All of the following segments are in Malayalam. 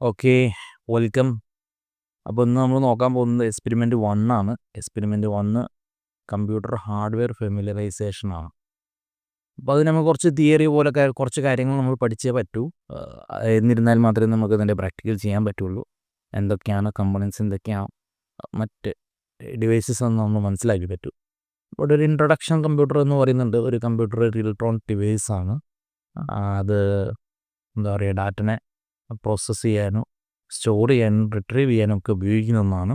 Okay, welcome. അപ്പോൾ ഇന്ന് നമ്മൾ നോക്കാൻ പോകുന്നത് എക്സ്പെരിമെൻറ്റ് 1 ആണ്. എക്സ്പെരിമെൻറ്റ് 1 കമ്പ്യൂട്ടർ ഹാർഡ്വെയർ ഫെമിലറൈസേഷൻ ആണ്. അപ്പോൾ അത് നമുക്ക് കുറച്ച് തിയറി പോലെ കുറച്ച് കാര്യങ്ങൾ നമ്മൾ പഠിച്ചേ പറ്റൂ. എന്നിരുന്നാൽ മാത്രമേ നമുക്ക് ഇതിൻ്റെ പ്രാക്ടിക്കൽ ചെയ്യാൻ പറ്റുള്ളൂ. എന്തൊക്കെയാണ് കമ്പണൻസ്, എന്തൊക്കെയാണ് മറ്റ് ഡിവൈസസ് എന്ന് നമ്മൾ മനസ്സിലാക്കി പറ്റൂ. ഇവിടെ ഒരു ഇൻട്രൊഡക്ഷൻ കമ്പ്യൂട്ടർ എന്ന് പറയുന്നുണ്ട്. ഒരു കമ്പ്യൂട്ടർ ഒരു ഇലക്ട്രോണിക് ഡിവൈസ് ആണ്. അത് എന്താ പറയുക, ഡാറ്റനെ പ്രോസസ്സ് ചെയ്യാനോ സ്റ്റോർ ചെയ്യാനും റിട്രീവ് ചെയ്യാനും ഒക്കെ ഉപയോഗിക്കുന്ന ഒന്നാണ്.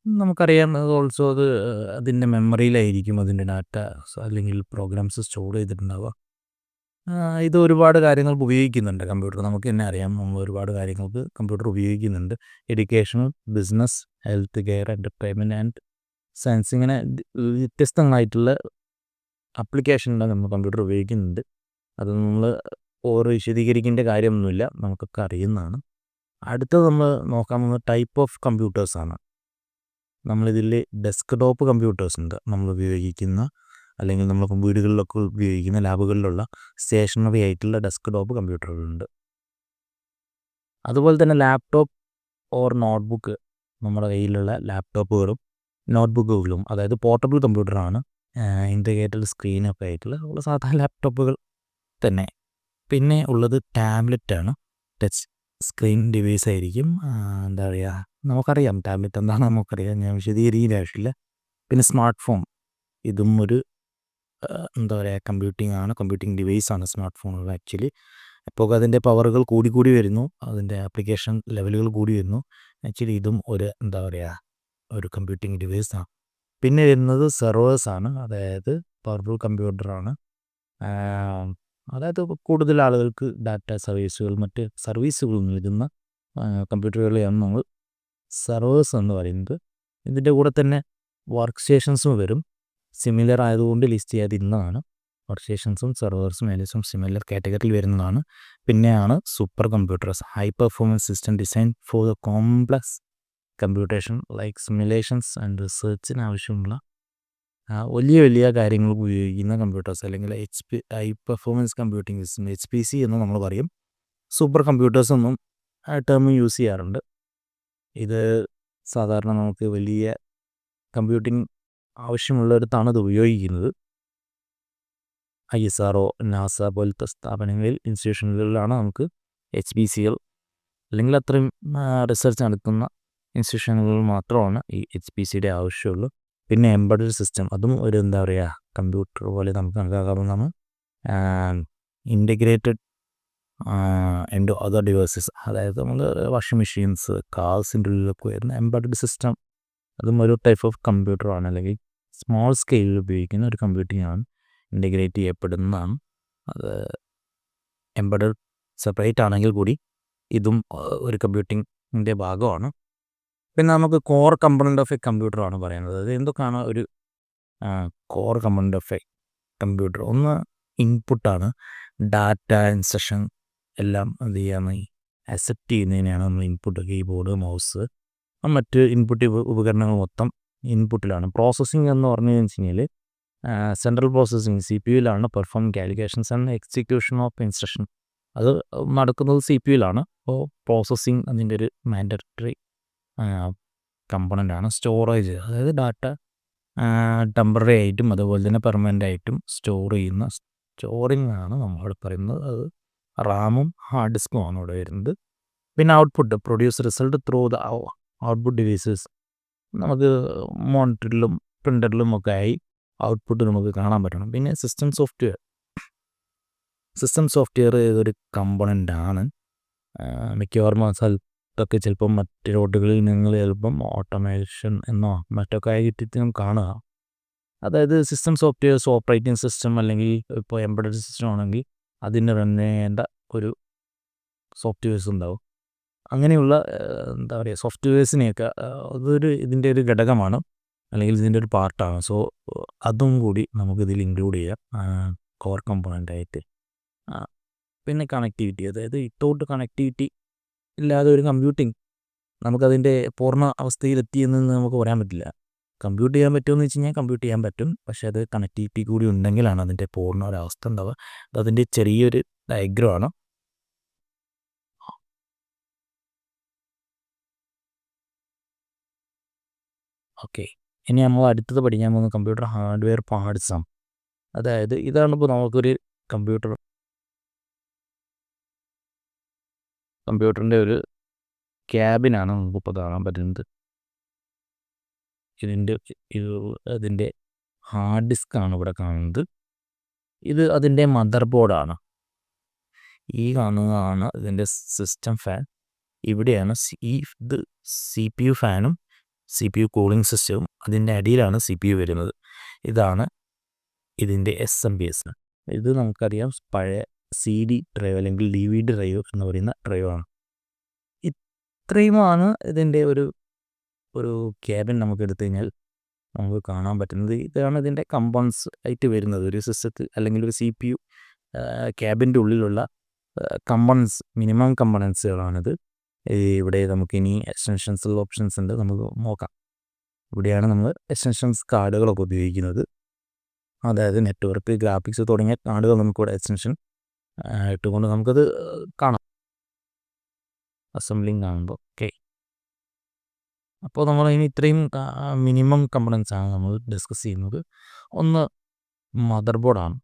നമുക്കറിയാം ഓൾസോ അത് അതിൻ്റെ മെമ്മറിയിലായിരിക്കും അതിൻ്റെ ഡാറ്റ അല്ലെങ്കിൽ പ്രോഗ്രാംസ് സ്റ്റോർ ചെയ്തിട്ടുണ്ടാവുക. ഇത് ഒരുപാട് കാര്യങ്ങൾക്ക് ഉപയോഗിക്കുന്നുണ്ട് കമ്പ്യൂട്ടർ. നമുക്ക് തന്നെ അറിയാം, നമ്മൾ ഒരുപാട് കാര്യങ്ങൾക്ക് കമ്പ്യൂട്ടർ ഉപയോഗിക്കുന്നുണ്ട്. Education, business, health care, entertainment and science, ഇങ്ങനെ വ്യത്യസ്തങ്ങളായിട്ടുള്ള ആപ്ലിക്കേഷനിലാണ് നമ്മൾ കമ്പ്യൂട്ടർ ഉപയോഗിക്കുന്നുണ്ട്. അത് നമ്മൾ ഓരോ വിശദീകരിക്കേണ്ട കാര്യമൊന്നുമില്ല, നമുക്കൊക്കെ അറിയുന്നതാണ്. അടുത്തത് നമ്മൾ നോക്കാൻ പോകുന്ന ടൈപ്പ് ഓഫ് കമ്പ്യൂട്ടേഴ്സാണ്. നമ്മളിതിൽ ഡെസ്ക് ടോപ്പ് കമ്പ്യൂട്ടേഴ്സ് ഉണ്ട്, നമ്മൾ ഉപയോഗിക്കുന്ന അല്ലെങ്കിൽ നമ്മൾ വീടുകളിലൊക്കെ ഉപയോഗിക്കുന്ന ലാബുകളിലുള്ള സ്റ്റേഷനറി ആയിട്ടുള്ള ഡെസ്ക് ടോപ്പ് കമ്പ്യൂട്ടറുകളുണ്ട്. അതുപോലെ തന്നെ ലാപ്ടോപ്പ് ഓർ നോട്ട്ബുക്ക്, നമ്മുടെ കയ്യിലുള്ള ലാപ്ടോപ്പുകളും നോട്ട്ബുക്കുകളും, അതായത് പോർട്ടബിൾ കമ്പ്യൂട്ടറാണ്. ഇൻറ്റഗ്രേറ്റഡ് സ്ക്രീനൊക്കെ ആയിട്ടുള്ള സാധാരണ ലാപ്ടോപ്പുകൾ തന്നെ. പിന്നെ ഉള്ളത് ടാബ്ലറ്റാണ്. ടച്ച് സ്ക്രീൻ ഡിവൈസ് ആയിരിക്കും. എന്താ പറയുക, നമുക്കറിയാം ടാബ്ലറ്റ് എന്താണെന്ന് നമുക്കറിയാം, ഞാൻ വിശദീകരിക്കേണ്ട ആവശ്യമില്ല. പിന്നെ സ്മാർട്ട് ഫോൺ, ഇതും ഒരു എന്താ പറയുക കമ്പ്യൂട്ടിംഗ് ഡിവൈസാണ് സ്മാർട്ട് ഫോണുകൾ ആക്ച്വലി. അപ്പോൾ അതിൻ്റെ പവറുകൾ കൂടി വരുന്നു, അതിൻ്റെ ആപ്ലിക്കേഷൻ ലെവലുകൾ കൂടി വരുന്നു. ആക്ച്വലി ഇതും ഒരു എന്താ പറയുക ഒരു കമ്പ്യൂട്ടിംഗ് ഡിവൈസാണ്. പിന്നെ വരുന്നത് സെർവേഴ്സാണ്, അതായത് പവർഫുൾ കമ്പ്യൂട്ടറാണ്. അതായത് കൂടുതൽ ആളുകൾക്ക് ഡാറ്റ സർവീസുകൾ, മറ്റ് സർവീസുകൾ നൽകുന്ന കമ്പ്യൂട്ടറുകളെയാണ് നമ്മൾ സെർവേഴ്സ് എന്ന് പറയുന്നത്. ഇതിൻ്റെ കൂടെ തന്നെ വർക്ക് സ്റ്റേഷൻസും വരും. സിമിലർ ആയതുകൊണ്ട് ലിസ്റ്റ് ചെയ്യാതിരുന്നതാണ്. വർക്ക് സ്റ്റേഷൻസും സെർവേഴ്സും ഏകദേശം സിമിലർ കാറ്റഗറിയിൽ വരുന്നതാണ്. പിന്നെയാണ് super computers, high performance system design for the complex computation like simulations and റിസർച്ചിന് ആവശ്യമുള്ള വലിയ കാര്യങ്ങൾ ഉപയോഗിക്കുന്ന കമ്പ്യൂട്ടേഴ്സ്, അല്ലെങ്കിൽ high performance computing system, HPC എന്ന് നമ്മൾ പറയും. സൂപ്പർ കമ്പ്യൂട്ടേഴ്സ് എന്നും ടേം യൂസ് ചെയ്യാറുണ്ട്. ഇത് സാധാരണ നമുക്ക് വലിയ കമ്പ്യൂട്ടിംഗ് ആവശ്യമുള്ളിടത്താണ് ഇത് ഉപയോഗിക്കുന്നത്. ISRO, നാസ പോലത്തെ സ്ഥാപനങ്ങളിൽ, ഇൻസ്റ്റിറ്റ്യൂഷനുകളിലാണ് നമുക്ക് HPCകൾ, അല്ലെങ്കിൽ അത്രയും റിസർച്ച് നടത്തുന്ന ഇൻസ്റ്റിറ്റ്യൂഷനുകളിൽ മാത്രമാണ് ഈ HPCയുടെ ആവശ്യമുള്ളൂ. പിന്നെ എംബഡഡ് സിസ്റ്റം, അതും ഒരു എന്താ പറയുക കമ്പ്യൂട്ടർ പോലെ നമുക്ക് കണക്കാക്കാവുന്നതാണ്. ഇൻറ്റഗ്രേറ്റഡ് ഇൻടു അതർ ഡിവൈസസ്, അതായത് നമ്മൾ വാഷിംഗ് മെഷീൻസ്, കാർസിൻ്റെ ഉള്ളിലൊക്കെ വരുന്ന എംബഡഡ് സിസ്റ്റം, അതും ഒരു ടൈപ്പ് ഓഫ് കമ്പ്യൂട്ടറാണ്, അല്ലെങ്കിൽ സ്മോൾ സ്കെയിലിൽ ഉപയോഗിക്കുന്ന ഒരു കമ്പ്യൂട്ടിംഗ് ആണ്, ഇൻറ്റഗ്രേറ്റ് ചെയ്യപ്പെടുന്നതാണ്. അത് എംബഡഡ് സെപ്പറേറ്റ് ആണെങ്കിൽ കൂടി ഇതും ഒരു കമ്പ്യൂട്ടിങ്ങിൻ്റെ ഭാഗമാണ്. പിന്നെ നമുക്ക് കോർ കമ്പണൻ്റ് ഓഫ് എ കമ്പ്യൂട്ടറാണ് പറയുന്നത്. അത് എന്തൊക്കെയാണ് ഒരു core component of A computer? ഒന്ന് ഇൻപുട്ടാണ്, ഡാറ്റ, ഇൻസ്ട്രക്ഷൻ എല്ലാം എന്ത് ചെയ്യാന്ന് അക്സെപ്റ്റ് ചെയ്യുന്നതിനെയാണ് നമ്മൾ ഇൻപുട്ട്. കീബോർഡ്, മൗസ്, മറ്റ് ഇൻപുട്ട് ഉപകരണങ്ങൾ മൊത്തം ഇൻപുട്ടിലാണ്. പ്രോസസ്സിംഗ് എന്ന് പറഞ്ഞു കഴിഞ്ഞാൽ സെൻട്രൽ പ്രോസസ്സിംഗ് CPU-യിലാണ് perform calculations and execution of instruction. അത് നടക്കുന്നത് CPU-യിലാണ്. അപ്പോൾ പ്രോസസ്സിംഗ് അതിൻ്റെ ഒരു മാൻഡറ്ററി കമ്പണൻ്റാണ്. സ്റ്റോറേജ്, അതായത് ഡാറ്റ ടെമ്പററി ആയിട്ടും അതുപോലെ തന്നെ പെർമനൻ്റ് ആയിട്ടും സ്റ്റോർ ചെയ്യുന്ന സ്റ്റോറിംഗ് ആണ് നമ്മളിവിടെ പറയുന്നത്. അത് റാമും ഹാർഡ് ഡിസ്കും ആണ് ഇവിടെ വരുന്നത്. പിന്നെ output, produce result through the output devices, നമുക്ക് മോണിറ്ററിലും പ്രിൻ്ററിലും ഒക്കെ ആയി ഔട്ട്പുട്ട് നമുക്ക് കാണാൻ പറ്റണം. പിന്നെ സിസ്റ്റം സോഫ്റ്റ്വെയർ ഇതൊരു കമ്പണൻ്റാണ്. മിക്കവാറും സ്ഥലത്തൊക്കെ ചിലപ്പം മറ്റ് റോഡുകളിൽ നിങ്ങൾ ചിലപ്പം ഓട്ടോമേഷൻ എന്നോ മറ്റൊക്കെ ആയിട്ട് കാണുക. അതായത് സിസ്റ്റം സോഫ്റ്റ്വെയർസ്, ഓപ്പറേറ്റിംഗ് സിസ്റ്റം, അല്ലെങ്കിൽ ഇപ്പോൾ എംബഡഡ് സിസ്റ്റം ആണെങ്കിൽ അതിന് റൺ ചെയ്യേണ്ട ഒരു സോഫ്റ്റ്വെയർസ് ഉണ്ടാവും. അങ്ങനെയുള്ള എന്താ പറയുക സോഫ്റ്റ്വെയർസിനെയൊക്കെ അതൊരു ഇതിൻ്റെ ഒരു ഘടകമാണ്, അല്ലെങ്കിൽ ഇതിൻ്റെ ഒരു പാർട്ടാണ്. സോ അതും കൂടി നമുക്കിതിൽ ഇൻക്ലൂഡ് ചെയ്യാം കോർ കമ്പോണൻ്റായിട്ട്. പിന്നെ കണക്ടിവിറ്റി, അതായത് വിത്തൗട്ട് കണക്ടിവിറ്റി ഇല്ലാതെ ഒരു കമ്പ്യൂട്ടിംഗ് നമുക്കതിൻ്റെ പൂർണ്ണ അവസ്ഥയിലെത്തിയെന്ന് നമുക്ക് പറയാൻ പറ്റില്ല. കമ്പ്യൂട്ട് ചെയ്യാൻ പറ്റുമെന്ന് വെച്ച് കഴിഞ്ഞാൽ കമ്പ്യൂട്ട് ചെയ്യാൻ പറ്റും. പക്ഷേ അത് കണക്ടിവിറ്റി കൂടി ഉണ്ടെങ്കിലാണ് അതിൻ്റെ പൂർണ്ണ ഒരവസ്ഥ ഉണ്ടാവുക. അതതിൻ്റെ ചെറിയൊരു ഡയഗ്രമാണ്. ഓക്കെ, ഇനി നമ്മൾ അടുത്തത് പഠിക്കാൻ പോകുന്ന കമ്പ്യൂട്ടർ ഹാർഡ്വെയർ പാർട്സാണ്. അതായത് ഇതാണിപ്പോൾ നമുക്കൊരു കമ്പ്യൂട്ടറിൻ്റെ ഒരു ക്യാബിനാണ് നമുക്കിപ്പോൾ കാണാൻ പറ്റുന്നത്. അതിൻ്റെ ഹാർഡ് ഡിസ്ക് ആണ് ഇവിടെ കാണുന്നത്. ഇത് അതിൻ്റെ മദർ ബോർഡാണ്. ഈ കാണുന്നതാണ് ഇതിൻ്റെ സിസ്റ്റം ഫാൻ. ഇവിടെയാണ് ഇത് CPU ഫാനും CPU കൂളിംഗ് സിസ്റ്റവും. അതിൻ്റെ അടിയിലാണ് CPU വരുന്നത്. ഇതാണ് ഇതിൻ്റെ SMPS. ഇത് നമുക്കറിയാം പഴയ CD ഡ്രൈവ് അല്ലെങ്കിൽ DVD ഡ്രൈവ് എന്ന് പറയുന്ന ഡ്രൈവാണ്. ഇത്രയുമാണ് ഇതിൻ്റെ ഒരു ക്യാബിൻ നമുക്ക് എടുത്തു കഴിഞ്ഞാൽ നമുക്ക് കാണാൻ പറ്റുന്നത്. ഇതാണ് ഇതിൻ്റെ കമ്പോണൻസ് ആയിട്ട് വരുന്നത്. ഒരു സിസ്റ്റത്തിൽ അല്ലെങ്കിൽ ഒരു CPU ക്യാബിൻ്റെ ഉള്ളിലുള്ള കമ്പോണൻസ്, മിനിമം കമ്പോണൻസുകളാണിത്. ഇവിടെ നമുക്കിനി എക്സ്റ്റൻഷൻസ് ഓപ്ഷൻസ് ഉണ്ട്, നമുക്ക് നോക്കാം. ഇവിടെയാണ് നമ്മൾ എക്സ്റ്റൻഷൻസ് കാർഡുകളൊക്കെ ഉപയോഗിക്കുന്നത്. അതായത് നെറ്റ്വർക്ക്, ഗ്രാഫിക്സ് തുടങ്ങിയ കാർഡുകൾ നമുക്കിവിടെ എക്സ്റ്റൻഷൻ ഇട്ടുകൊണ്ട് നമുക്കത് കാണാം അസംബ്ലിങ് കാണുമ്പോൾ. ഓക്കെ, അപ്പോൾ നമ്മൾ ഇനി ഇത്രയും മിനിമം കമ്പോണൻസ് ആണ് നമ്മൾ ഡിസ്കസ് ചെയ്യുന്നത്. ഒന്ന് മദർ ബോർഡാണ്.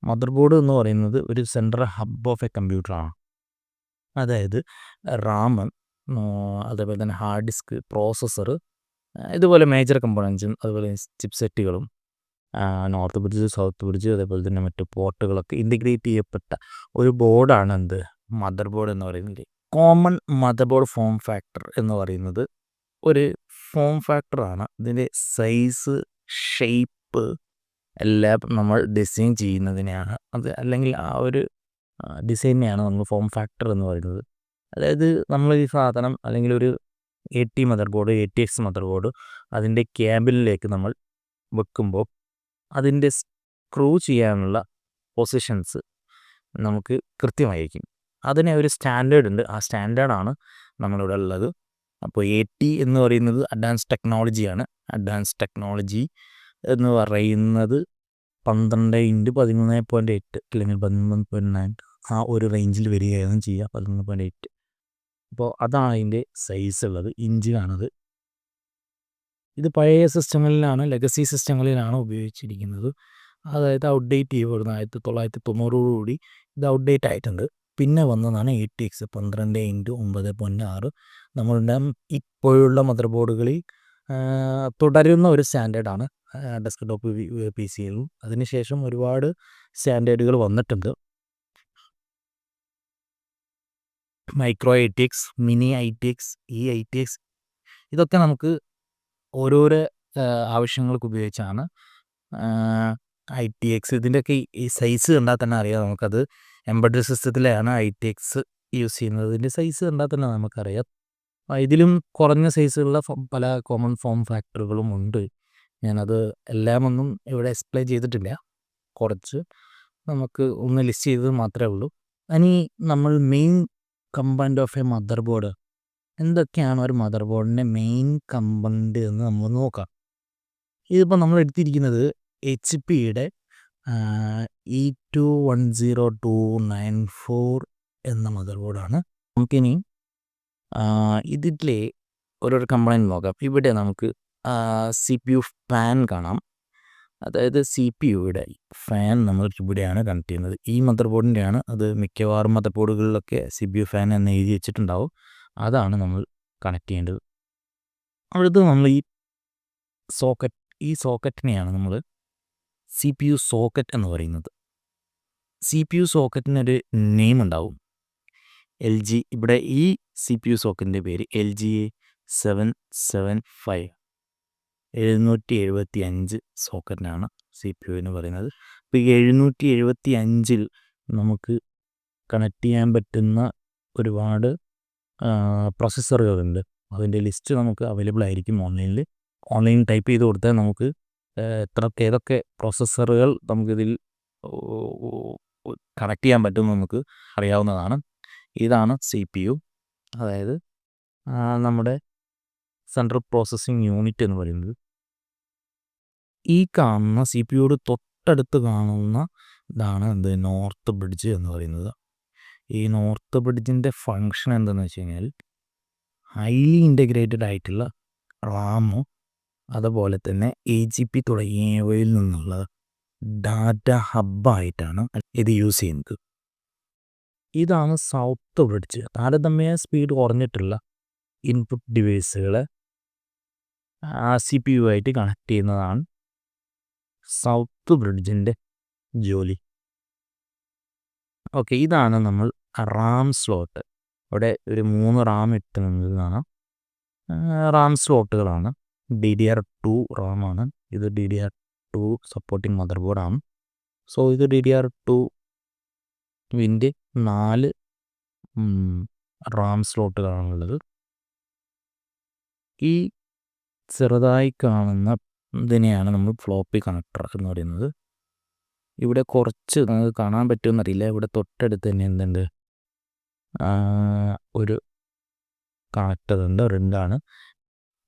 മദർ ബോർഡ് എന്ന് പറയുന്നത് ഒരു സെൻട്രൽ ഹബ് ഓഫ് എ കമ്പ്യൂട്ടറാണ്. അതായത് റാം, അതേപോലെ തന്നെ ഹാർഡ് ഡിസ്ക്, പ്രോസസ്സർ, ഇതുപോലെ മേജർ കമ്പോണൻസും അതുപോലെ ചിപ്പ് സെറ്റുകളും, നോർത്ത് ബ്രിഡ്ജ്, സൗത്ത് ബ്രിഡ്ജ്, അതേപോലെ തന്നെ മറ്റ് പോർട്ടുകളൊക്കെ ഇൻറ്റിഗ്രേറ്റ് ചെയ്യപ്പെട്ട ഒരു ബോർഡാണ് എന്ത് മദർ ബോർഡ് എന്ന് പറയുന്നത്. Common mother board form factor എന്ന് പറയുന്നത് ഒരു ഫോം ഫാക്ടറാണ്. ഇതിൻ്റെ സൈസ്, ഷേപ്പ് എല്ലാം നമ്മൾ ഡിസൈൻ ചെയ്യുന്നതിനെയാണ് അത്, അല്ലെങ്കിൽ ആ ഒരു ഡിസൈനെയാണ് നമ്മൾ ഫോം ഫാക്ടർ എന്ന് പറയുന്നത്. അതായത് നമ്മൾ ഈ സാധനം അല്ലെങ്കിൽ ഒരു AT mother board, ATX mother board അതിൻ്റെ ക്യാബിനിലേക്ക് നമ്മൾ വെക്കുമ്പോൾ അതിൻ്റെ സ്ക്രൂ ചെയ്യാനുള്ള പൊസിഷൻസ് നമുക്ക് കൃത്യമായിരിക്കും. അതിന് ഒരു സ്റ്റാൻഡേർഡ് ഉണ്ട്. ആ സ്റ്റാൻഡേർഡാണ് നമ്മളിവിടെ ഉള്ളത്. അപ്പോൾ AT എന്ന് പറയുന്നത് അഡ്വാൻസ് ടെക്നോളജിയാണ്. അഡ്വാൻസ് ടെക്നോളജി എന്ന് പറയുന്നത് 12x13.8 അല്ലെങ്കിൽ 13.9 ആ ഒരു റേഞ്ചിൽ വരികയാണ് ചെയ്യുക. 13.8. അപ്പോൾ അതാണ് അതിൻ്റെ സൈസ് ഉള്ളത്, ഇഞ്ചിലാണത്. ഇത് പഴയ സിസ്റ്റങ്ങളിലാണ്, ലെഗസി സിസ്റ്റങ്ങളിലാണ് ഉപയോഗിച്ചിരിക്കുന്നത്. അതായത് ഔട്ട്ഡേറ്റ് ചെയ്യപ്പെടുന്ന 1990 ഇത് ഔട്ട്ഡേറ്റ് ആയിട്ടുണ്ട്. പിന്നെ വന്നതാണ് ATX 12x9.6. നമ്മളുടെ ഇപ്പോഴുള്ള മദർ ബോർഡുകളിൽ തുടരുന്ന ഒരു സ്റ്റാൻഡേർഡാണ് ഡെസ്ക്ടോപ്പ് PCയിലും. അതിനുശേഷം ഒരുപാട് സ്റ്റാൻഡേർഡുകൾ വന്നിട്ടുണ്ട്. Micro ITX, mini ITX, ITX, ഇതൊക്കെ നമുക്ക് ഓരോരോ ആവശ്യങ്ങൾക്ക് ഉപയോഗിച്ചാണ്. ITX ഇതിൻ്റെയൊക്കെ ഈ സൈസ് കണ്ടാൽ തന്നെ അറിയാം നമുക്കത് എംബഡഡ് സിസ്റ്റത്തിലാണ് ITX യൂസ് ചെയ്യുന്നത്. ഇതിൻ്റെ സൈസ് കണ്ടാൽ തന്നെ നമുക്കറിയാം. ഇതിലും കുറഞ്ഞ സൈസുള്ള പല കോമൺ ഫോം ഫാക്ടറുകളും ഉണ്ട്. ഞാനത് എല്ലാമൊന്നും ഇവിടെ എക്സ്പ്ലെയിൻ ചെയ്തിട്ടില്ല, കുറച്ച് നമുക്ക് ഒന്ന് ലിസ്റ്റ് ചെയ്തത് മാത്രമേ ഉള്ളൂ. ഇനി നമ്മൾ main component of A mother board, എന്തൊക്കെയാണ് ഒരു മദർ ബോർഡിൻ്റെ മെയിൻ കമ്പണൻ്റ് എന്ന് നമ്മൾ നോക്കാം. ഇതിപ്പോൾ നമ്മൾ എടുത്തിരിക്കുന്നത് HP-യുടെ E210294 എന്ന മദർ ബോർഡാണ്. നമുക്കിനി ഇതിലെ ഓരോരോ കമ്പണൻ്റ് നോക്കാം. ഇവിടെ നമുക്ക് CPU ഫാൻ കാണാം. അതായത് CPU-യുടെ ഫാൻ നമ്മൾ ഇവിടെയാണ് കണക്ട് ചെയ്യുന്നത്. ഈ മദർ ബോർഡിൻ്റെയാണ് അത്. മിക്കവാറും മദർ ബോർഡുകളിലൊക്കെ CPU ഫാൻ എന്ന് എഴുതി വെച്ചിട്ടുണ്ടാവും. അതാണ് നമ്മൾ കണക്ട് ചെയ്യേണ്ടത്. അടുത്ത് നമ്മൾ ഈ സോക്കറ്റിനെയാണ് നമ്മൾ CPU സോക്കറ്റ് എന്ന് പറയുന്നത്. CPU സോക്കറ്റിനൊരു നെയിം ഉണ്ടാവും, LG. ഇവിടെ ഈ CPU സോക്കറ്റിൻ്റെ പേര് LGA775 775 സോക്കറ്റിനാണ് CPU എന്ന് പറയുന്നത്. ഇപ്പോൾ ഈ 775 നമുക്ക് കണക്ട് ചെയ്യാൻ പറ്റുന്ന ഒരുപാട് പ്രോസസ്സറുകളുണ്ട്. അതിൻ്റെ ലിസ്റ്റ് നമുക്ക് അവൈലബിൾ ആയിരിക്കും ഓൺലൈനിൽ. ഓൺലൈൻ ടൈപ്പ് ചെയ്ത് കൊടുത്താൽ നമുക്ക് ഏതൊക്കെ പ്രോസസ്സറുകൾ നമുക്കിതിൽ കണക്ട് ചെയ്യാൻ പറ്റുമെന്ന് നമുക്ക് അറിയാവുന്നതാണ്. ഇതാണ് CPU, അതായത് നമ്മുടെ സെൻട്രൽ പ്രോസസ്സിംഗ് യൂണിറ്റ് എന്ന് പറയുന്നത്. ഈ കാണുന്ന സി പി യുയോട് തൊട്ടടുത്ത് കാണുന്ന ഇതാണ് നോർത്ത് ബ്രിഡ്ജ് എന്ന് പറയുന്നത്. ഈ നോർത്ത് ബ്രിഡ്ജിൻ്റെ ഫങ്ഷൻ എന്താണെന്ന് വെച്ച് കഴിഞ്ഞാൽ ഹൈലി ഇൻ്റഗ്രേറ്റഡ് ആയിട്ടുള്ള റാമോ അതുപോലെ തന്നെ AGP തുടങ്ങിയവയിൽ നിന്നുള്ള ഡാറ്റ ഹബ്ബായിട്ടാണ് ഇത് യൂസ് ചെയ്യുന്നത്. ഇതാണ് സൗത്ത് ബ്രിഡ്ജ്. താരതമ്യേന സ്പീഡ് കുറഞ്ഞിട്ടുള്ള ഇൻപുട്ട് ഡിവൈസുകളെ CPU ആയിട്ട് കണക്ട് ചെയ്യുന്നതാണ് സൗത്ത് ബ്രിഡ്ജിൻ്റെ ജോലി. ഓക്കെ, ഇതാണ് നമ്മൾ റാം സ്ലോട്ട്. അവിടെ ഒരു 3 റാം ഇട്ടുന്നത് കാണാം. റാം സ്ലോട്ടുകളാണ്. DDR2 റാമാണ്. ഇത് DDR2 സപ്പോർട്ടിങ് മദർ ബോർഡാണ്. സോ ഇത് DDR2വിൻ്റെ 4 റാം സ്ലോട്ടുകളാണുള്ളത്. ഈ ചെറുതായി കാണുന്ന ഇതിനെയാണ് നമ്മൾ ഫ്ലോപ്പി കണക്ടർ എന്ന് പറയുന്നത്. ഇവിടെ കുറച്ച് നമുക്ക് കാണാൻ പറ്റുമെന്നറിയില്ല. ഇവിടെ തൊട്ടടുത്ത് തന്നെ എന്തുണ്ട്, ഒരു കണക്ടർ ഉണ്ട്. റിംഗാണ്.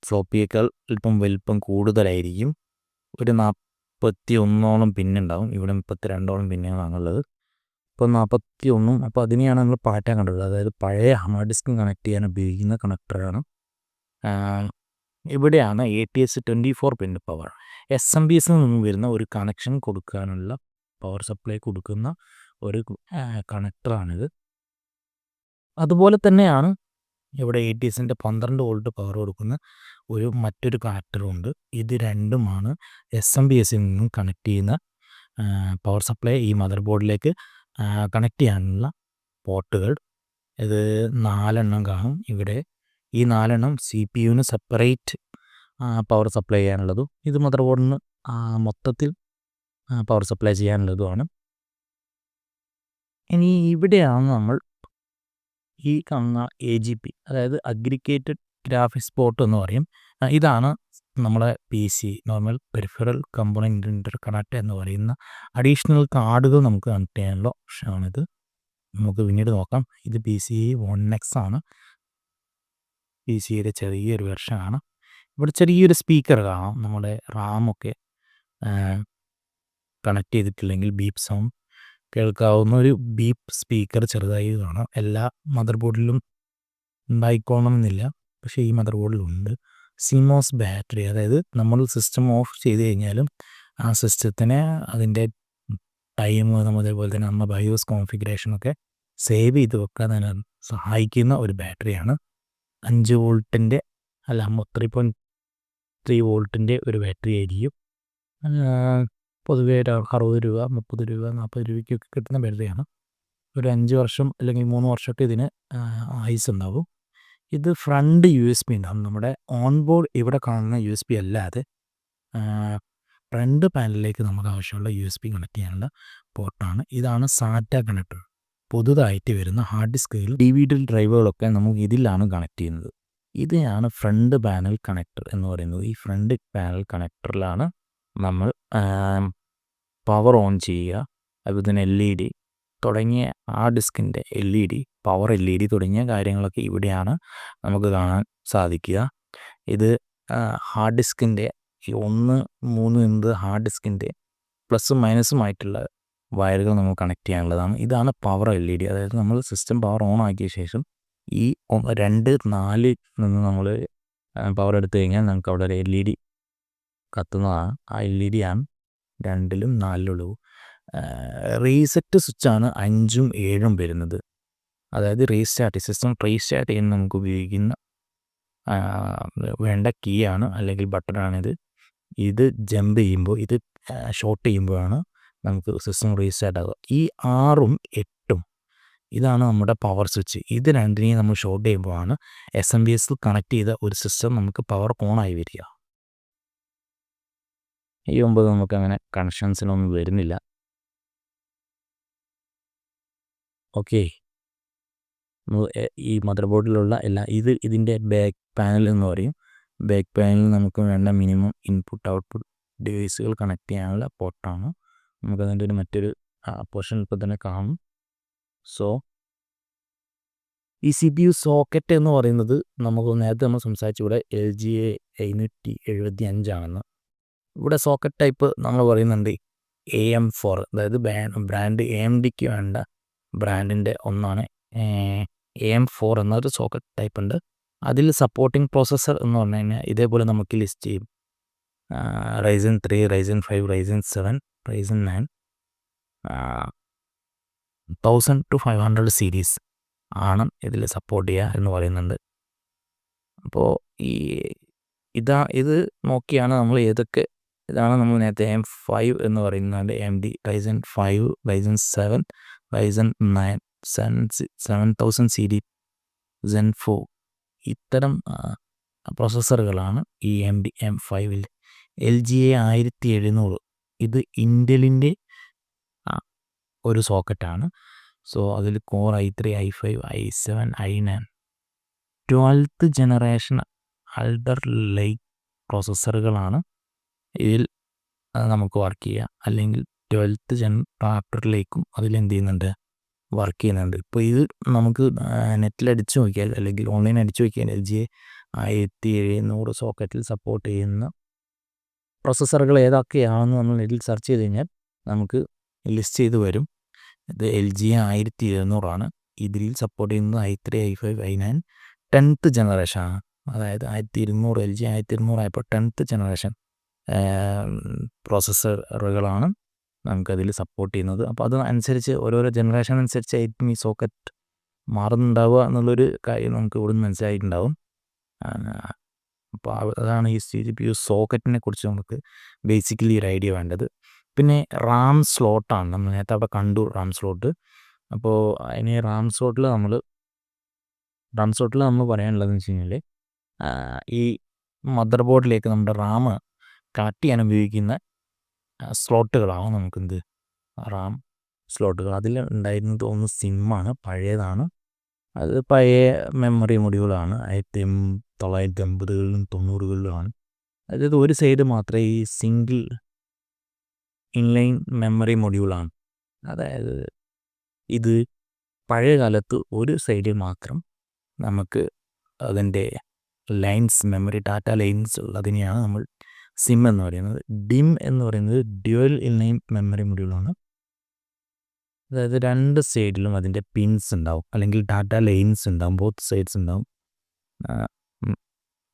ഫ്ലോപ്പിയേക്കാൾ അല്പം വലിപ്പം കൂടുതലായിരിക്കും. ഒരു 41ഓളം പിന്നുണ്ടാവും. ഇവിടെ 32ഓളം പിന്നുകളാണുള്ളത്. ഇപ്പോൾ 41. അപ്പോൾ അതിനെയാണ് നമ്മൾ പാറ്റ കണ്ടത്. അതായത് പഴയ ഹാർഡ് ഡിസ്ക് കണക്ട് ചെയ്യാൻ ഉപയോഗിക്കുന്ന കണക്ടറാണ്. ഇവിടെയാണ് ATS 24 പിൻ പവർ SMBSൽ നിന്നും വരുന്ന ഒരു കണക്ഷൻ കൊടുക്കാനുള്ള പവർ സപ്ലൈ കൊടുക്കുന്ന ഒരു കണക്ടറാണിത്. അതുപോലെ തന്നെയാണ് ഇവിടെ ATSൻ്റെ 12 വോൾട്ട് പവർ കൊടുക്കുന്ന മറ്റൊരു കണക്ടറുണ്ട്. ഇത് രണ്ടുമാണ് SMBSൽ നിന്നും കണക്ട് ചെയ്യുന്ന പവർ സപ്ലൈ ഈ മദർ ബോർഡിലേക്ക് കണക്ട് ചെയ്യാനുള്ള പോർട്ടുകൾ. ഇത് 4 എണ്ണം കാണും ഇവിടെ. ഈ 4 എണ്ണം CPU സെപ്പറേറ്റ് പവർ സപ്ലൈ ചെയ്യാനുള്ളതും ഇത് മദർ ബോർഡിന് മൊത്തത്തിൽ പവർ സപ്ലൈ ചെയ്യാനുള്ളതുമാണ്. ഇനി ഇവിടെയാണ് നമ്മൾ ഈ കാണുന്ന AGP, അതായത് അഗ്രിഗേറ്റഡ് ഗ്രാഫിക്സ് പോർട്ട് എന്ന് പറയും. ഇതാണ് നമ്മളെ PC നോർമൽ പെരിഫറൽ കമ്പോണൻറ്റ് ഇൻ്റർകണക്ട് എന്ന് പറയുന്ന അഡീഷണൽ കാർഡുകൾ നമുക്ക് കണക്ട് ചെയ്യാനുള്ള ഓപ്ഷനാണിത്. നമുക്ക് പിന്നീട് നോക്കാം. ഇത് PCIe 1X ആണ്. PCIയുടെ ചെറിയൊരു വെർഷനാണ്. ഇവിടെ ചെറിയൊരു സ്പീക്കർ കാണാം. നമ്മുടെ റാമൊക്കെ കണക്ട് ചെയ്തിട്ടില്ലെങ്കിൽ ബീപ്പ് സൗണ്ട് കേൾക്കാവുന്ന ഒരു ബീപ്പ് സ്പീക്കർ ചെറുതായി കാണാം. എല്ലാ മദർ ബോർഡിലും ഉണ്ടായിക്കോണമെന്നില്ല, പക്ഷേ ഈ മദർ ബോർഡിലുണ്ട്. CMOS ബാറ്ററി, അതായത് നമ്മൾ സിസ്റ്റം ഓഫ് ചെയ്ത് കഴിഞ്ഞാലും ആ സിസ്റ്റത്തിനെ അതിൻ്റെ ടൈം അതേപോലെ തന്നെ നമ്മുടെ ബയോസ് കോൺഫിഗറേഷനൊക്കെ സേവ് ചെയ്ത് വെക്കാൻ സഹായിക്കുന്ന ഒരു ബാറ്ററിയാണ്. 5 വോൾട്ടിൻ്റെ അല്ല 3.3 വോൾട്ടിൻ്റെ ഒരു ബാറ്ററി ആയിരിക്കും. പൊതുവേ 60 രൂപ 30 രൂപ 40 രൂപയ്ക്കൊക്കെ കിട്ടുന്ന ബാറ്ററിയാണ്. ഒരു 5 വർഷം അല്ലെങ്കിൽ 3 വർഷമൊക്കെ ഇതിന് ആയുസ് ഉണ്ടാവും. ഇത് ഫ്രണ്ട് USB ഉണ്ടാകും. നമ്മുടെ ഓൺ ബോർഡ് ഇവിടെ കാണുന്ന USB അല്ലാതെ ഫ്രണ്ട് പാനലിലേക്ക് നമുക്ക് ആവശ്യമുള്ള USB കണക്ട് ചെയ്യാനുള്ള പോർട്ടാണ്. ഇതാണ് സാറ്റ കണക്ടർ. പുതുതായിട്ട് വരുന്ന ഹാർഡ് ഡിസ്കിൽ DVD ഡ്രൈവുകളൊക്കെ നമുക്ക് ഇതിലാണ് കണക്ട് ചെയ്യുന്നത്. ഇതാണ് ഫ്രണ്ട് പാനൽ കണക്ടർ എന്ന് പറയുന്നത്. ഈ ഫ്രണ്ട് പാനൽ കണക്ടറിലാണ് നമ്മൾ പവർ ഓൺ ചെയ്യുക. അതുപോലെ തന്നെ LED തുടങ്ങിയ ഹാർഡ് ഡിസ്കിൻ്റെ LED, പവർ LED തുടങ്ങിയ കാര്യങ്ങളൊക്കെ ഇവിടെയാണ് നമുക്ക് കാണാൻ സാധിക്കുക. ഇത് ഹാർഡ് ഡിസ്കിൻ്റെ 1-3 എന്നത് ഹാർഡ് ഡിസ്കിൻ്റെ പ്ലസും മൈനസുമായിട്ടുള്ള വയറുകൾ നമുക്ക് കണക്ട് ചെയ്യാനുള്ളതാണ്. ഇതാണ് പവർ LED, അതായത് നമ്മൾ സിസ്റ്റം പവർ ഓൺ ആക്കിയ ശേഷം ഈ 2-4 നിന്ന് നമ്മൾ പവർ എടുത്തു കഴിഞ്ഞാൽ നമുക്ക് അവിടെ ഒരു LED കത്തുന്നതാണ്. ആ LED ആണ് 2-ലും 4-ലും. റീസെറ്റ് സ്വിച്ചാണ് 5-ഉം 7-ഉം വരുന്നത്. അതായത് റീസ്റ്റാർട്ട്, സിസ്റ്റം റീസ്റ്റാർട്ട് ചെയ്യാൻ നമുക്ക് ഉപയോഗിക്കുന്ന വേണ്ട കീ ആണ് അല്ലെങ്കിൽ ബട്ടണാണിത്. ഇത് ജമ്പ് ചെയ്യുമ്പോൾ, ഇത് ഷോർട്ട് ചെയ്യുമ്പോഴാണ് നമുക്ക് സിസ്റ്റം റീസ്റ്റാർട്ട് ആകുക. ഈ 6-ഉം 8-ഉം ഇതാണ് നമ്മുടെ പവർ സ്വിച്ച്. ഇത് രണ്ടിനെയും നമ്മൾ ഷോർട്ട് ചെയ്യുമ്പോഴാണ് SMBSൽ കണക്ട് ചെയ്ത ഒരു സിസ്റ്റം നമുക്ക് പവർ ഓണായി വരിക. ഈ 9 നമുക്ക് അങ്ങനെ കണക്ഷൻസിനൊന്നും വരുന്നില്ല. ഓക്കെ, ഈ മദർ ബോർഡിലുള്ള ഇതിൻ്റെ ബാക്ക് പാനൽ എന്ന് പറയും. ബാക്ക് പാനലിൽ നമുക്ക് വേണ്ട മിനിമം ഇൻപുട്ട് ഔട്ട്പുട്ട് ഡിവൈസുകൾ കണക്ട് ചെയ്യാനുള്ള പോർട്ടാണ്. നമുക്കതിൻ്റെ മറ്റൊരു പോർഷൻ ഇപ്പോൾ തന്നെ കാണും. സോ ഈ CPU സോക്കറ്റ് എന്ന് പറയുന്നത് നമുക്ക് നേരത്തെ നമ്മൾ സംസാരിച്ചു ഇവിടെ LGA 575 ഇവിടെ സോക്കറ്റ് ടൈപ്പ് നമ്മൾ പറയുന്നുണ്ട് AM4, അതായത് ബ്രാൻഡ് AMDക്ക് വേണ്ട ബ്രാൻഡിൻ്റെ ഒന്നാണ് AM4 എന്നൊരു സോക്കറ്റ് ടൈപ്പ് ഉണ്ട്. അതിൽ സപ്പോർട്ടിംഗ് പ്രോസസ്സർ എന്ന് പറഞ്ഞു കഴിഞ്ഞാൽ ഇതേപോലെ നമുക്ക് ലിസ്റ്റ് ചെയ്യും. Ryzen 3, Ryzen 5, Ryzen 7, Ryzen 9, 1000 to 500 series ആണ് ഇതിൽ സപ്പോർട്ട് ചെയ്യുക എന്ന് പറയുന്നുണ്ട്. അപ്പോൾ ഇത് നോക്കിയാണ് നമ്മൾ ഇതാണ് നമ്മൾ നേരത്തെ AM5 എന്ന് പറയുന്നത് AMD Ryzen 5, Ryzen 7, Ryzen 9, 7000 series, Zen 4 ഇത്തരം പ്രോസസ്സറുകളാണ് ഈ AMD M5ൽ. LGA 1700 ഇത് ഇൻ്റലിൻ്റെ ഒരു സോക്കറ്റാണ്. സോ അതിൽ Core i3, i5, i7, i9 12th generation alder like പ്രോസസ്സറുകളാണ് ഇതിൽ നമുക്ക് വർക്ക് ചെയ്യുക. അല്ലെങ്കിൽ 12th ജൻ റാപ്റ്ററിലേക്കും അതിലെന്ത് ചെയ്യുന്നുണ്ട്, വർക്ക് ചെയ്യുന്നുണ്ട്. ഇപ്പോൾ ഇത് നമുക്ക് നെറ്റിൽ അടിച്ചു നോക്കിയാൽ അല്ലെങ്കിൽ ഓൺലൈൻ അടിച്ചു നോക്കിയാൽ LGA 1700 സോക്കറ്റിൽ സപ്പോർട്ട് ചെയ്യുന്ന പ്രോസസ്സറുകൾ ഏതൊക്കെയാണെന്ന് നമ്മൾ നെറ്റിൽ സെർച്ച് ചെയ്ത് കഴിഞ്ഞാൽ നമുക്ക് ലിസ്റ്റ് ചെയ്ത് വരും. ഇത് LGA 1700 ഇതിൽ സപ്പോർട്ട് ചെയ്യുന്നത് i3, i5, i9 10th ജനറേഷനാണ്. അതായത് 1200 LGA 1200 ആയപ്പോൾ 10th ജനറേഷൻ പ്രോസസ്സറുകളാണ് നമുക്കതിൽ സപ്പോർട്ട് ചെയ്യുന്നത്. അപ്പോൾ അതനുസരിച്ച് ഓരോരോ ജനറേഷൻ അനുസരിച്ചായിരിക്കും ഈ സോക്കറ്റ് മാറുന്നുണ്ടാവുക എന്നുള്ളൊരു കാര്യം നമുക്ക് ഇവിടുന്ന് മനസ്സിലായിട്ടുണ്ടാവും. അപ്പോൾ അതാണ് ഈ CPU സോക്കറ്റിനെ കുറിച്ച് നമുക്ക് ബേസിക്കലി ഒരു ഐഡിയ വേണ്ടത്. പിന്നെ റാം സ്ലോട്ടാണ്, നമ്മൾ നേരത്തെ അവിടെ കണ്ടു റാം സ്ലോട്ട്. അപ്പോൾ അതിന് റാം സ്ലോട്ടിൽ നമ്മൾ പറയാനുള്ളതെന്ന് വെച്ച് കഴിഞ്ഞാൽ ഈ മദർ ബോർഡിലേക്ക് നമ്മുടെ റാം കണക്ട് ചെയ്യാൻ ഉപയോഗിക്കുന്ന സ്ലോട്ടുകളാണ് നമുക്കെന്ത് റാം സ്ലോട്ടുകൾ. അതിൽ ഉണ്ടായിരുന്നത് ഒന്ന് സിമ്മാണ്, പഴയതാണ്. അത് പഴയ മെമ്മറി മൊഡ്യൂളാണ്, 1980കളിലും 90കളിലുമാണ്. അതായത് ഒരു സൈഡ് മാത്രമേ ഈ സിംഗിൾ ഇൻലൈൻ മെമ്മറി മൊഡ്യൂളാണ്. അതായത് ഇത് പഴയ കാലത്ത് ഒരു സൈഡിൽ മാത്രം നമുക്ക് അതിൻ്റെ ലൈൻസ്, മെമ്മറി ഡാറ്റ ലൈൻസ് ഉള്ളതിനെയാണ് നമ്മൾ സിം എന്ന് പറയുന്നത്. ഡിം എന്ന് പറയുന്നത് ഡ്യുവൽ ഇൻലൈൻ മെമ്മറി മൊഡ്യൂളാണ്. അതായത് രണ്ട് സൈഡിലും അതിൻ്റെ പിൻസ് ഉണ്ടാവും, അല്ലെങ്കിൽ ഡാറ്റ ലൈൻസ് ഉണ്ടാവും, ബോത്ത് സൈഡ്സ് ഉണ്ടാവും.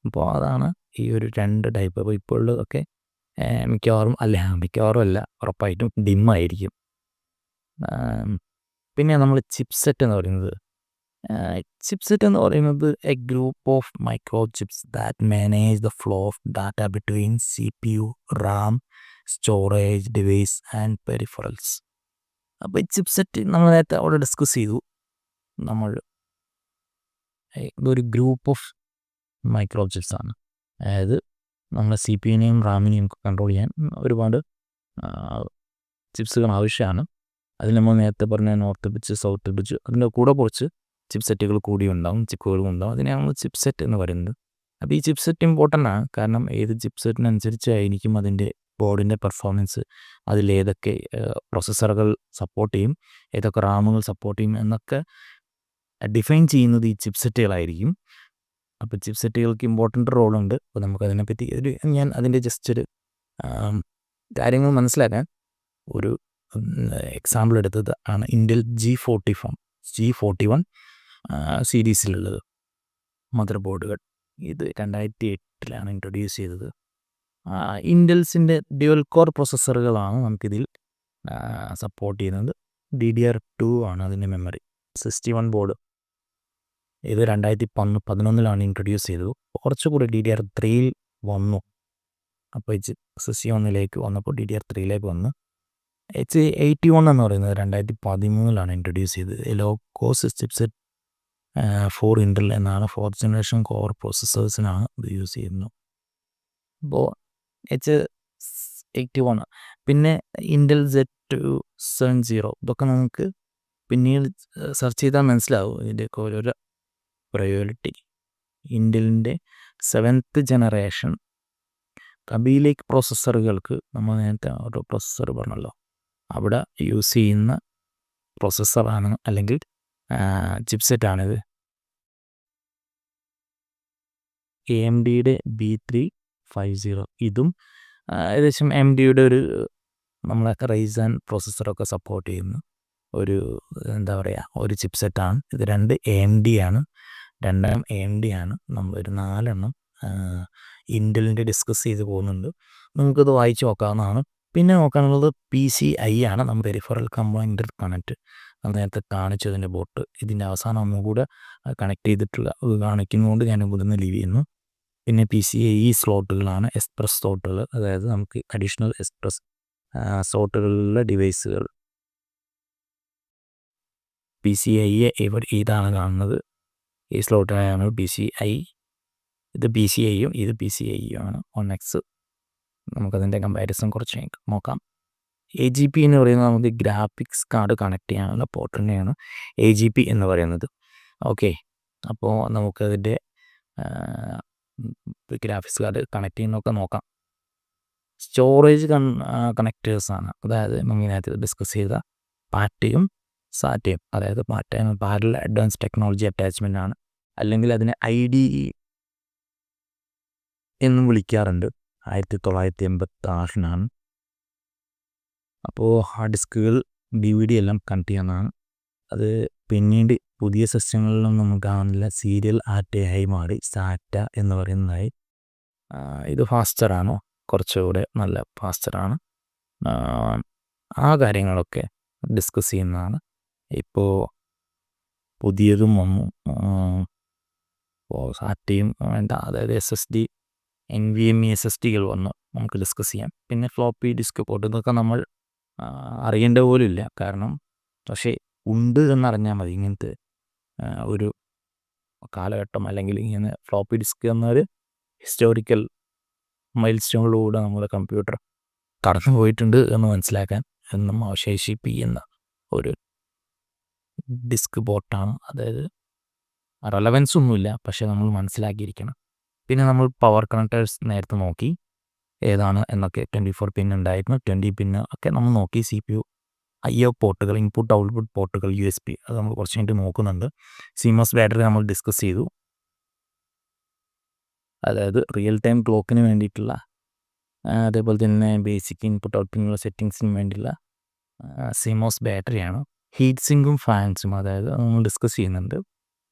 അപ്പോൾ അതാണ് ഈ ഒരു രണ്ട് ടൈപ്പ്. അപ്പോൾ ഇപ്പോൾ ഉള്ളതൊക്കെ മിക്കവാറും അല്ല, ഉറപ്പായിട്ടും ഡിമ്മായിരിക്കും. പിന്നെ നമ്മൾ ചിപ്സെറ്റ് എന്ന് പറയുന്നത് A group of micro chips that manage the flow of data between CPU, RAM, storage device and peripherals. അപ്പോൾ ഈ ചിപ്സെറ്റ് നമ്മൾ നേരത്തെ അവിടെ ഡിസ്കസ് ചെയ്തു. ഇതൊരു ഗ്രൂപ്പ് ഓഫ് മൈക്രോ ചിപ്സാണ്. അതായത് നമ്മുടെ CPU-നെയും RAM-നെയും കൺട്രോൾ ചെയ്യാൻ ഒരുപാട് ചിപ്സുകൾ ആവശ്യമാണ്. അതിൽ നമ്മൾ നേരത്തെ പറഞ്ഞ നോർത്ത് പിച്ച്, സൗത്ത് പിച്ച്, അതിൻ്റെ കൂടെ കുറച്ച് ചിപ്സെറ്റുകൾ കൂടി ഉണ്ടാവും, ചിപ്പുകളും ഉണ്ടാവും. അതിനെയാണ് നമ്മൾ ചിപ്സെറ്റ് എന്ന് പറയുന്നത്. അപ്പോൾ ഈ ചിപ്സെറ്റ് ഇമ്പോർട്ടൻ്റ് ആണ്, കാരണം ഏത് ചിപ്സെറ്റിനനുസരിച്ചായിരിക്കും അതിൻ്റെ ബോർഡിൻ്റെ പെർഫോമൻസ്, അതിലേതൊക്കെ പ്രോസസ്സറുകൾ സപ്പോർട്ട് ചെയ്യും, ഏതൊക്കെ റാമുകൾ സപ്പോർട്ട് ചെയ്യും എന്നൊക്കെ ഡിഫൈൻ ചെയ്യുന്നത് ഈ ചിപ്സെറ്റുകളായിരിക്കും. അപ്പോൾ ചിപ്സെറ്റുകൾക്ക് ഇമ്പോർട്ടൻ്റ് റോളുണ്ട്. അപ്പോൾ നമുക്കതിനെപ്പറ്റി ഞാൻ അതിൻ്റെ ജസ്റ്റ് ഒരു കാര്യങ്ങൾ മനസ്സിലാക്കാൻ ഒരു എക്സാമ്പിൾ എടുത്തത് ആണ് ഇൻ്റൽ G41 സീരീസിലുള്ളത് മദർ ബോർഡുകൾ. ഇത് 2008 ഇൻട്രൊഡ്യൂസ് ചെയ്തത്. ഇൻ്റൽസിൻ്റെ ഡ്യുവൽ കോർ പ്രോസസ്സറുകളാണ് നമുക്കിതിൽ സപ്പോർട്ട് ചെയ്യുന്നത്. DDR2 ആണ് അതിൻ്റെ മെമ്മറി. 61 ബോർഡ് ഇത് 2011 ഇൻട്രൊഡ്യൂസ് ചെയ്തത്. കുറച്ചുകൂടി DDR3 വന്നു. അപ്പോൾ 61 വന്നപ്പോൾ DDR3 വന്നു. H81 എന്ന് പറയുന്നത് 2013 ഇൻട്രൊഡ്യൂസ് ചെയ്തത്. Low cost chipset for Intel എന്നാണ്, 4th ജനറേഷൻ കോർ പ്രോസസ്സേഴ്സിനാണ് ഇത് യൂസ് ചെയ്യുന്നത്. അപ്പോൾ H81 പിന്നെ ഇൻ്റൽ Z270 ഇതൊക്കെ നമുക്ക് പിന്നീട് സെർച്ച് ചെയ്താൽ മനസ്സിലാവും ഇതിൻ്റെയൊക്കെ ഓരോരോ പ്രയോറിറ്റി. ഇൻ്റലിൻ്റെ 7th ജനറേഷൻ കബി ലേക്ക് പ്രോസസ്സറുകൾക്ക് നമ്മൾ നേരത്തെ ഒരു പ്രോസസ്സർ പറഞ്ഞല്ലോ, അവിടെ യൂസ് ചെയ്യുന്ന പ്രോസസ്സറാണ് അല്ലെങ്കിൽ ചിപ്സെറ്റാണിത്. AMDയുടെ B350. ഇതും ഏകദേശം AMDയുടെ ഒരു നമ്മളൊക്കെ റൈസാൻ പ്രോസസ്സറൊക്കെ സപ്പോർട്ട് ചെയ്യുന്ന ഒരു എന്താ പറയുക ഒരു ചിപ്സെറ്റാണ് ഇത്. 2 AMD ആണ്, രണ്ടെണ്ണം AMD ആണ്. നമ്മളൊരു 4 ഇൻ്റലിൻ്റെ ഡിസ്കസ് ചെയ്ത് പോകുന്നുണ്ട്. നമുക്കത് വായിച്ച് നോക്കാവുന്നതാണ്. പിന്നെ നോക്കാനുള്ളത് PCI ആണ്, നമ്മൾ പെരിഫറൽ കമ്പൈൻഡ് ഇൻ്റർകണക്റ്റ്. നേരത്തെ കാണിച്ചതിൻ്റെ ബോട്ട് ഇതിൻ്റെ അവസാനം ഒന്നുകൂടെ കണക്ട് ചെയ്തിട്ടുള്ള കാണിക്കുന്നതുകൊണ്ട് ഞാൻ ഇവിടുന്ന് ലീവ് ചെയ്യുന്നു. പിന്നെ PCIe സ്ലോട്ടുകളാണ്, എക്സ്പ്രസ് സ്ലോട്ടുകൾ, അതായത് നമുക്ക് അഡീഷണൽ എക്സ്പ്രസ് സ്ലോട്ടുകളിലുള്ള ഡിവൈസുകൾ. PCIe ഇതാണ് കാണുന്നത്, ഈ സ്ലോട്ടാണ് PCI. ഇത് PCIയും ഇത് PCIയും ആണ്. 1X. നമുക്കതിൻ്റെ കമ്പാരിസൺ കുറച്ച് നോക്കാം. AGP എന്ന് പറയുന്നത് നമുക്ക് ഗ്രാഫിക്സ് കാർഡ് കണക്ട് ചെയ്യാനുള്ള പോർട്ട് തന്നെയാണ് AGP എന്ന് പറയുന്നത്. ഓക്കെ, അപ്പോൾ നമുക്കതിൻ്റെ ഗ്രാഫിക്സ് കാർഡ് കണക്ട് ചെയ്യുന്നതൊക്കെ നോക്കാം. സ്റ്റോറേജ് കണക്റ്റേഴ്സാണ്, അതായത് നമ്മളിതിനകത്ത് ഡിസ്കസ് ചെയ്ത പാറ്റയും സാറ്റയും, അതായത് പാരലൽ അഡ്വാൻസ് ടെക്നോളജി അറ്റാച്ച്മെൻ്റ് ആണ്, അല്ലെങ്കിൽ അതിനെ IDE എന്നും വിളിക്കാറുണ്ട്. 1986 അപ്പോൾ ഹാർഡ് ഡിസ്കുകൾ DVD എല്ലാം കണക്ട് ചെയ്യാവുന്നതാണ്. അത് പിന്നീട് പുതിയ സിസ്റ്റങ്ങളിലൊന്നും നമുക്ക് കാണില്ല. സീരിയൽ ആയി മാറി സാറ്റ എന്ന് പറയുന്നതായി. ഇത് ഫാസ്റ്ററാണോ? കുറച്ചുകൂടെ നല്ല ഫാസ്റ്ററാണ്. ആ കാര്യങ്ങളൊക്കെ ഡിസ്കസ് ചെയ്യുന്നതാണ്. ഇപ്പോൾ പുതിയതും വന്നു, ഇപ്പോൾ സാറ്റയും വേണ്ട, അതായത് SSD NVMe SSDകൾ വന്നു, നമുക്ക് ഡിസ്കസ് ചെയ്യാം. പിന്നെ ഫ്ലോപ്പി ഡിസ്ക് പോർട്ട്, ഇതൊക്കെ നമ്മൾ അറിയേണ്ട പോലും ഇല്ല, കാരണം പക്ഷേ ഉണ്ട് എന്നറിഞ്ഞാൽ മതി. ഇങ്ങനത്തെ ഒരു കാലഘട്ടം, അല്ലെങ്കിൽ ഇങ്ങനെ ഫ്ലോപ്പി ഡിസ്ക് എന്നൊരു ഹിസ്റ്റോറിക്കൽ മൈൽ സ്റ്റോണിലൂടെ നമ്മുടെ കമ്പ്യൂട്ടർ കടന്നു പോയിട്ടുണ്ട് എന്ന് മനസ്സിലാക്കാൻ എന്നും അവശേഷിപ്പിക്കുന്ന ഒരു ഡിസ്ക് പോർട്ടാണ്. അതായത് റെലവൻസ് ഒന്നുമില്ല, പക്ഷേ നമ്മൾ മനസ്സിലാക്കിയിരിക്കണം. പിന്നെ നമ്മൾ പവർ കണക്ടേഴ്സ് നേരത്തെ നോക്കി ഏതാണ് എന്നൊക്കെ. 24 പിൻ ഉണ്ടായിരുന്നു, 20 പിന്ന് ഒക്കെ നമ്മൾ നോക്കി. CPU IO പോർട്ടുകൾ, ഇൻപുട്ട് ഔട്ട്പുട്ട് പോർട്ടുകൾ, USB, അത് നമ്മൾ കുറച്ച് കഴിഞ്ഞിട്ട് നോക്കുന്നുണ്ട്. CMOS ബാറ്ററി നമ്മൾ ഡിസ്കസ് ചെയ്തു, അതായത് റിയൽ ടൈം ക്ലോക്കിന് വേണ്ടിയിട്ടുള്ള, അതേപോലെ തന്നെ ബേസിക് ഇൻപുട്ട് ഔട്ട്പുട്ടിനുള്ള സെറ്റിങ്സിന് വേണ്ടിയുള്ള CMOS ബാറ്ററിയാണ്. ഹീറ്റ് സിങ്കും ഫാൻസും, അതായത് നമ്മൾ ഡിസ്കസ് ചെയ്യുന്നുണ്ട്.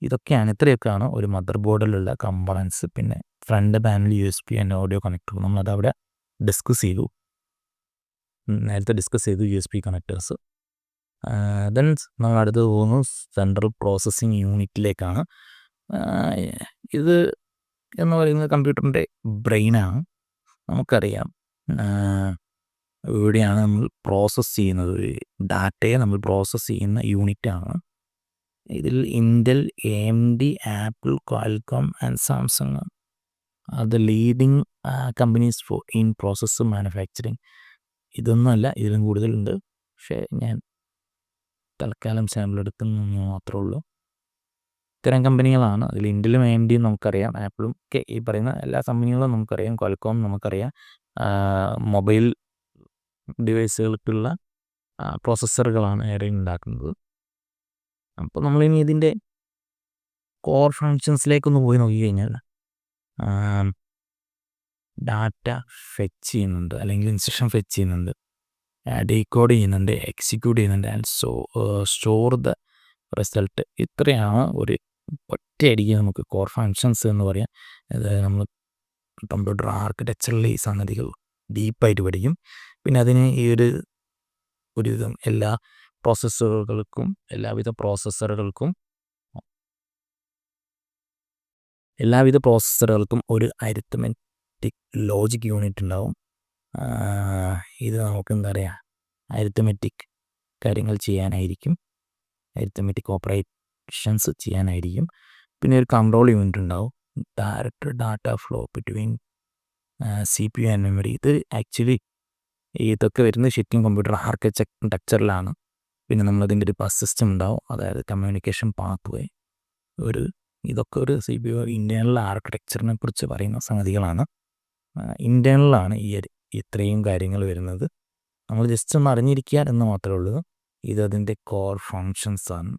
ഇതൊക്കെയാണ്, ഇത്രയൊക്കെയാണ് ഒരു മദർ ബോർഡിലുള്ള കമ്പണൻസ്. പിന്നെ front panel USB and audio connector നമ്മളതവിടെ ഡിസ്കസ് ചെയ്തു, നേരത്തെ ഡിസ്കസ് ചെയ്തു USB കണക്ടേഴ്സ്. ദെൻ നമ്മൾ അടുത്ത് പോകുന്നു സെൻട്രൽ പ്രോസസ്സിങ് യൂണിറ്റിലേക്കാണ്. ഇത് എന്ന് പറയുന്നത് കമ്പ്യൂട്ടറിൻ്റെ ബ്രെയിനാണ്. നമുക്കറിയാം ഇവിടെയാണ് നമ്മൾ പ്രോസസ്സ് ചെയ്യുന്നത്, ഡാറ്റയെ നമ്മൾ പ്രോസസ്സ് ചെയ്യുന്ന യൂണിറ്റാണ്. ഇതിൽ Intel, AMD, Apple, Qualcomm and Samsung are the leading companies for in processor manufacturing. ഇതൊന്നുമല്ല, ഇതിലും കൂടുതലുണ്ട്, പക്ഷേ ഞാൻ തൽക്കാലം സാമ്പിൾ എടുക്കുന്നത് മാത്രമേ ഉള്ളൂ. ഇത്തരം കമ്പനികളാണ്. അതിൽ ഇൻ്റലും AMDയും നമുക്കറിയാം, ആപ്പിളും ഒക്കെ ഈ പറയുന്ന എല്ലാ കമ്പനികളും നമുക്കറിയാം, ക്വാൽകോം നമുക്കറിയാം. മൊബൈൽ ഡിവൈസുകൾക്കുള്ള പ്രോസസ്സറുകളാണ് ഏറെ ഉണ്ടാക്കുന്നത്. അപ്പോൾ നമ്മളിനി ഇതിൻ്റെ കോർ ഫങ്ഷൻസിലേക്കൊന്ന് പോയി നോക്കിക്കഴിഞ്ഞാൽ ഡാറ്റ ഫെച്ച് ചെയ്യുന്നുണ്ട്, അല്ലെങ്കിൽ ഇൻസ്ട്രക്ഷൻ ഫെച്ച് ചെയ്യുന്നുണ്ട്, ഡീകോഡ് ചെയ്യുന്നുണ്ട്, എക്സിക്യൂട്ട് ചെയ്യുന്നുണ്ട്, ആൻഡ് സ്റ്റോർ ദ റിസൾട്ട്. ഇത്രയാണ് ഒരു ഒറ്റയടിക്ക് നമുക്ക് കോർ ഫങ്ഷൻസ് എന്ന് പറയാം. അതായത് നമ്മൾ കമ്പ്യൂട്ടർ ആർക്കിടെക്ചറിൽ ഈ സംഗതികൾ ഡീപ്പായിട്ട് പഠിക്കും. പിന്നെ അതിന് ഈ ഒരുവിധം എല്ലാവിധ പ്രോസസ്സറുകൾക്കും ഒരു അരിത്മെറ്റിക് ലോജിക് യൂണിറ്റ് ഉണ്ടാവും. ഇത് നമുക്ക് എന്താ പറയുക, അരിത്മെറ്റിക് കാര്യങ്ങൾ ചെയ്യാനായിരിക്കും, അരിത്മെറ്റിക് ഓപ്പറേഷൻസ് ചെയ്യാനായിരിക്കും. പിന്നെ ഒരു കൺട്രോൾ യൂണിറ്റ് ഉണ്ടാവും, direct data flow between CPU and memory. ഇത് ആക്ച്വലി ഇതൊക്കെ വരുന്നത് ശരിക്കും കമ്പ്യൂട്ടർ ആർക്കിടെക്ചറിലാണ്. പിന്നെ നമ്മളതിൻ്റെ ഒരു ബസ് സിസ്റ്റം ഉണ്ടാവും, അതായത് കമ്മ്യൂണിക്കേഷൻ പാത്വേ. ഇതൊക്കെ ഒരു CPU ഇൻറ്റേർണൽ ആർക്കിടെക്ചറിനെ കുറിച്ച് പറയുന്ന സംഗതികളാണ്. ഇൻറ്റേർണലാണ് ഇത്രയും കാര്യങ്ങൾ വരുന്നത്. നമ്മൾ ജസ്റ്റ് ഒന്ന് അറിഞ്ഞിരിക്കുക എന്ന് മാത്രമേ ഉള്ളൂ. ഇതതിൻ്റെ കോർ ഫങ്ഷൻസാണ്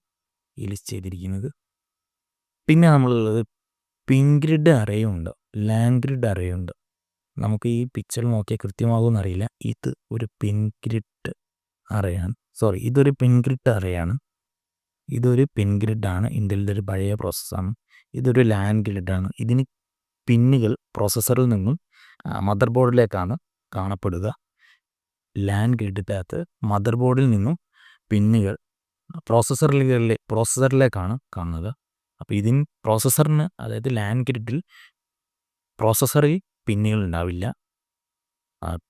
ഈ ലിസ്റ്റ് ചെയ്തിരിക്കുന്നത്. പിന്നെ നമ്മളുള്ളത് പിൻ ഗ്രിഡ് അറേയും ഉണ്ട്. ലാൻ ഗ്രിഡ് അറേ ഉണ്ട്. നമുക്ക് ഈ പിക്ചർ നോക്കിയാൽ കൃത്യമാകുമെന്നറിയില്ല. ഇത് ഒരു പിൻ ഗ്രിഡ് അറേയാണ്. ഇതൊരു പിൻ ഗ്രിഡ് അറേയാണ്. ഇതൊരു പിൻ ഗ്രിഡാണ്. ഇന്റലിൻ്റെ ഒരു പഴയ പ്രോസസ്സാണ്. ഇതൊരു ലാൻ ഗ്രിഡാണ്. ഇതിന് പിന്നുകൾ പ്രോസസ്സറിൽ നിന്നും മദർ ബോർഡിലേക്കാണ് കാണപ്പെടുക. ലാൻ ഗ്രിഡിൻ്റെ അകത്ത് മദർ ബോർഡിൽ നിന്നും പിന്നുകൾ പ്രോസസ്സറിലേക്കാണ് കാണുന്നത്. അപ്പോൾ ഇതിന് പ്രോസസ്സറിന്, അതായത് ലാൻ ഗ്രിഡിൽ പ്രോസസ്സറിൽ പിന്നുകൾ ഉണ്ടാവില്ല.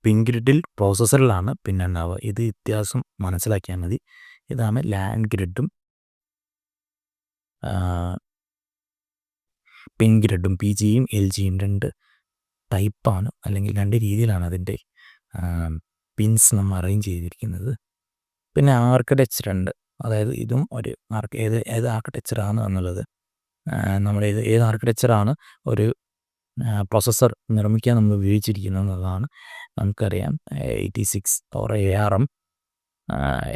പിൻ ഗ്രിഡിൽ പ്രോസസ്സറിലാണ് പിന്നുണ്ടാവുക. ഇത് വ്യത്യാസം മനസ്സിലാക്കിയാൽ മതി. ഇതാണ് ലാൻ ഗ്രിഡും പിൻ ഗ്രിഡും. PGയും LGയും 2 ടൈപ്പാണ്, അല്ലെങ്കിൽ 2 രീതിയിലാണ് അതിൻ്റെ പിൻസ് നമ്മൾ അറേഞ്ച് ചെയ്തിരിക്കുന്നത്. പിന്നെ ആർക്കിടെക്ചർ ഉണ്ട്. അതായത് ഇതും ഒരു ഏത് ആർക്കിടെക്ചറാണ് എന്നുള്ളത്, നമ്മുടെ ഏത് ആർക്കിടെക്ചറാണ് ഒരു പ്രോസസ്സർ നിർമ്മിക്കാൻ നമ്മൾ ഉപയോഗിച്ചിരിക്കുന്നത് എന്നുള്ളതാണ്. നമുക്കറിയാം 86 or ARM,